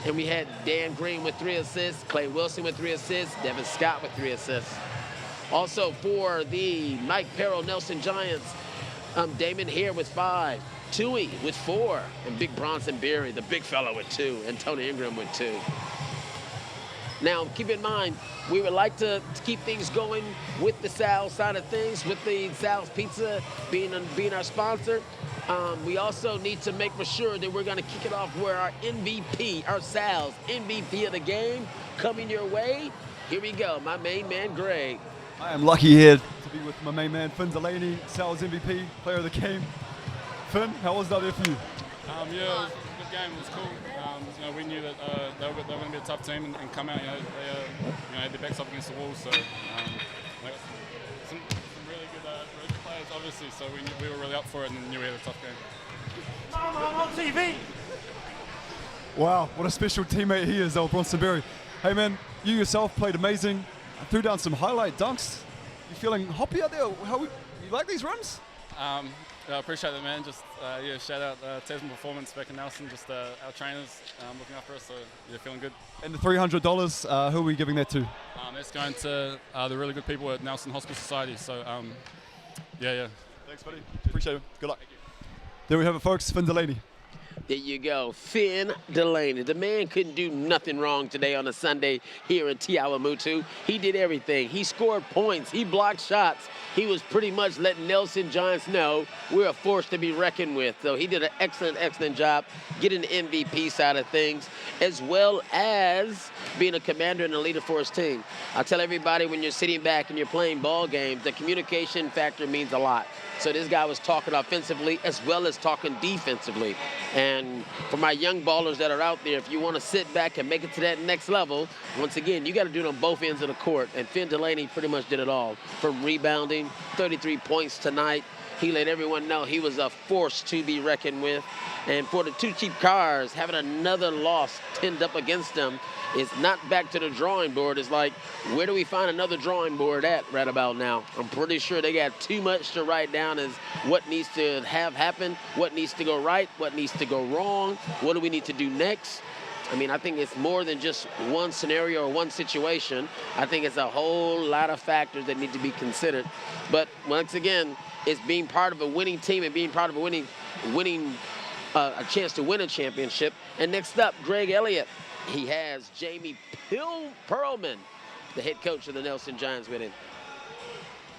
And we had Dan Green with 3 assists, Clay Wilson with 3 assists, Devin Scott with 3 assists. Also for the Mike Perro Nelson Giants, Damon Hare with 5, Tui with 4, and Big Bronson Berry, the big fella, with 2, and Tony Ingram with 2. Now, keep in mind, we would like to keep things going with the Sal's side of things, with the Sal's Pizza being our sponsor. We also need to make for sure that we're going to kick it off where our MVP, our Sal's MVP of the game, coming your way. Here we go, my main man, Greg. I am lucky here to be with my main man, Finn Delaney, Sal's MVP, player of the game. Finn, how was that there for you? Yeah, it was a good game. It was cool. We knew that they were going to be a tough team and come out. They had their backs up against the wall. So they got some really good players, obviously. So we were really up for it and knew we had a tough game. On TV. Wow, what a special teammate he is, Bronson Berry. Hey man, you yourself played amazing. Threw down some highlight dunks. You feeling hoppy out there? You like these runs? I appreciate that, man. Just shout out Tasman Performance back in Nelson. Just our trainers looking after us. So feeling good. And the $300, who are we giving that to? It's going to the really good people at Nelson Hospital Society. So yeah. Thanks, buddy. Appreciate it. Good luck. There we have it, folks. Finn Delaney. There you go, Finn Delaney. The man couldn't do nothing wrong today on a Sunday here in Tiawamutu. He did everything. He scored points. He blocked shots. He was pretty much letting Nelson Giants know we're a force to be reckoned with. So he did an excellent job getting the MVP side of things, as well as being a commander and a leader for his team. I tell everybody when you're sitting back and you're playing ball games, the communication factor means a lot. So this guy was talking offensively as well as talking defensively. And for my young ballers that are out there, if you want to sit back and make it to that next level, once again, you got to do it on both ends of the court. And Finn Delaney pretty much did it all. From rebounding, 33 points tonight. He let everyone know he was a force to be reckoned with. And for the two cheap cars, having another loss pinned up against them, it's not back to the drawing board. It's like, where do we find another drawing board at right about now? I'm pretty sure they got too much to write down as what needs to have happen, what needs to go right, what needs to go wrong, what do we need to do next? I mean, I think it's more than just one scenario or one situation. I think it's a whole lot of factors that need to be considered. But once again, it's being part of a winning team and being part of a winning a chance to win a championship. And next up, Greg Elliott. He has Jamie Perlman, the head coach of the Nelson Giants, with him.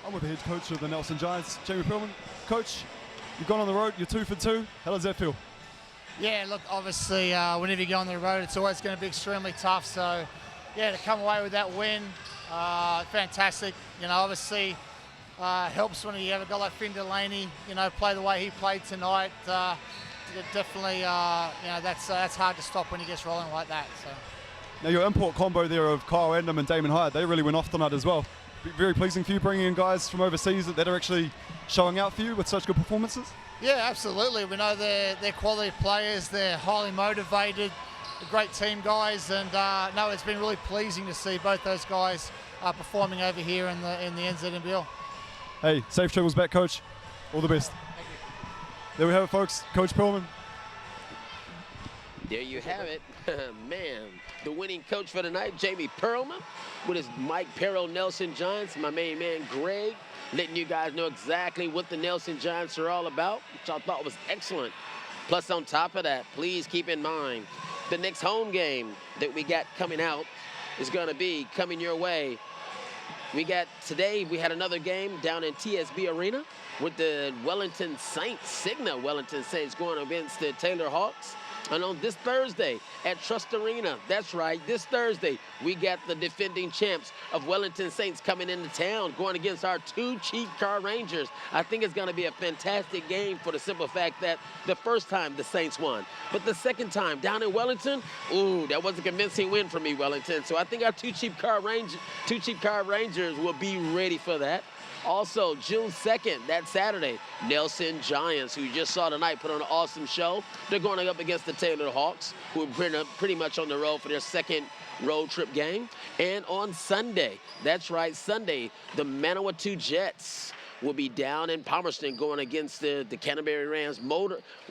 I'm with the head coach of the Nelson Giants, Jamie Perlman. Coach, you've gone on the road, you're 2 for 2. How does that feel? Yeah, look, obviously, whenever you go on the road, it's always going to be extremely tough. So, yeah, to come away with that win, fantastic. Obviously, helps when you have a guy like Finn Delaney, play the way he played tonight. Definitely, that's hard to stop when he gets rolling like that. So. Now, your import combo there of Kyle Andam and Damon Hyatt, they really went off tonight as well. Very pleasing for you bringing in guys from overseas that are actually showing out for you with such good performances? Yeah, absolutely. We know they're quality players. They're highly motivated, great team guys, and no, it's been really pleasing to see both those guys performing over here in the NZNBL. Hey, safe travels back, Coach. All the best. Thank you. There we have it, folks. Coach Perlman. There you have it. Man, the winning coach for tonight, Jamie Perlman, with his Mike Perro Nelson Giants, my main man, Greg, letting you guys know exactly what the Nelson Giants are all about, which I thought was excellent. Plus, on top of that, please keep in mind, the next home game that we got coming out is going to be coming your way. We had another game down in TSB Arena with the Wellington Saints, Cigna Wellington Saints, going against the Taylor Hawks. And on this Thursday at Trust Arena, that's right, this Thursday, we got the defending champs of Wellington Saints coming into town, going against our two cheap car Rangers. I think it's going to be a fantastic game for the simple fact that the first time the Saints won, but the second time down in Wellington, ooh, that was a convincing win for me, Wellington. So I think our two cheap car Rangers will be ready for that. Also, June 2nd, that Saturday, Nelson Giants, who you just saw tonight, put on an awesome show. They're going up against the Taylor Hawks, who are pretty much on the road for their second road trip game. And on Sunday, that's right, Sunday, the Manawatu Jets will be down in Palmerston going against the Canterbury Rams,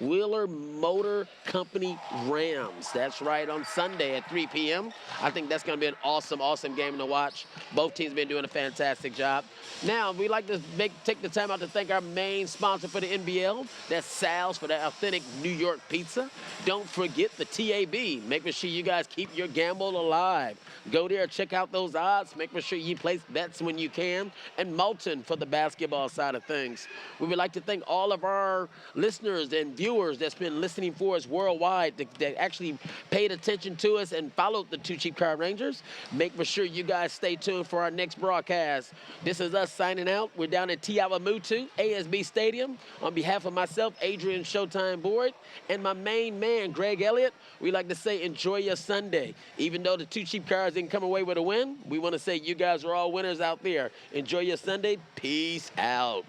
Wheeler Motor Company Rams. That's right, on Sunday at 3 p.m. I think that's going to be an awesome game to watch. Both teams have been doing a fantastic job. Now, we like to take the time out to thank our main sponsor for the NBL. That's Sal's for the authentic New York pizza. Don't forget the TAB. Make sure you guys keep your gamble alive. Go there, check out those odds. Make sure you place bets when you can. And Moulton for the basketball basketball side of things. We would like to thank all of our listeners and viewers that's been listening for us worldwide that actually paid attention to us and followed the Two Cheap Car Rangers. Make sure you guys stay tuned for our next broadcast. This is us signing out. We're down at Tiawamutu, ASB Stadium. On behalf of myself, Adrian Showtime Boyd, and my main man, Greg Elliott, we like to say enjoy your Sunday. Even though the Two Cheap Cars didn't come away with a win, we want to say you guys are all winners out there. Enjoy your Sunday. Peace out.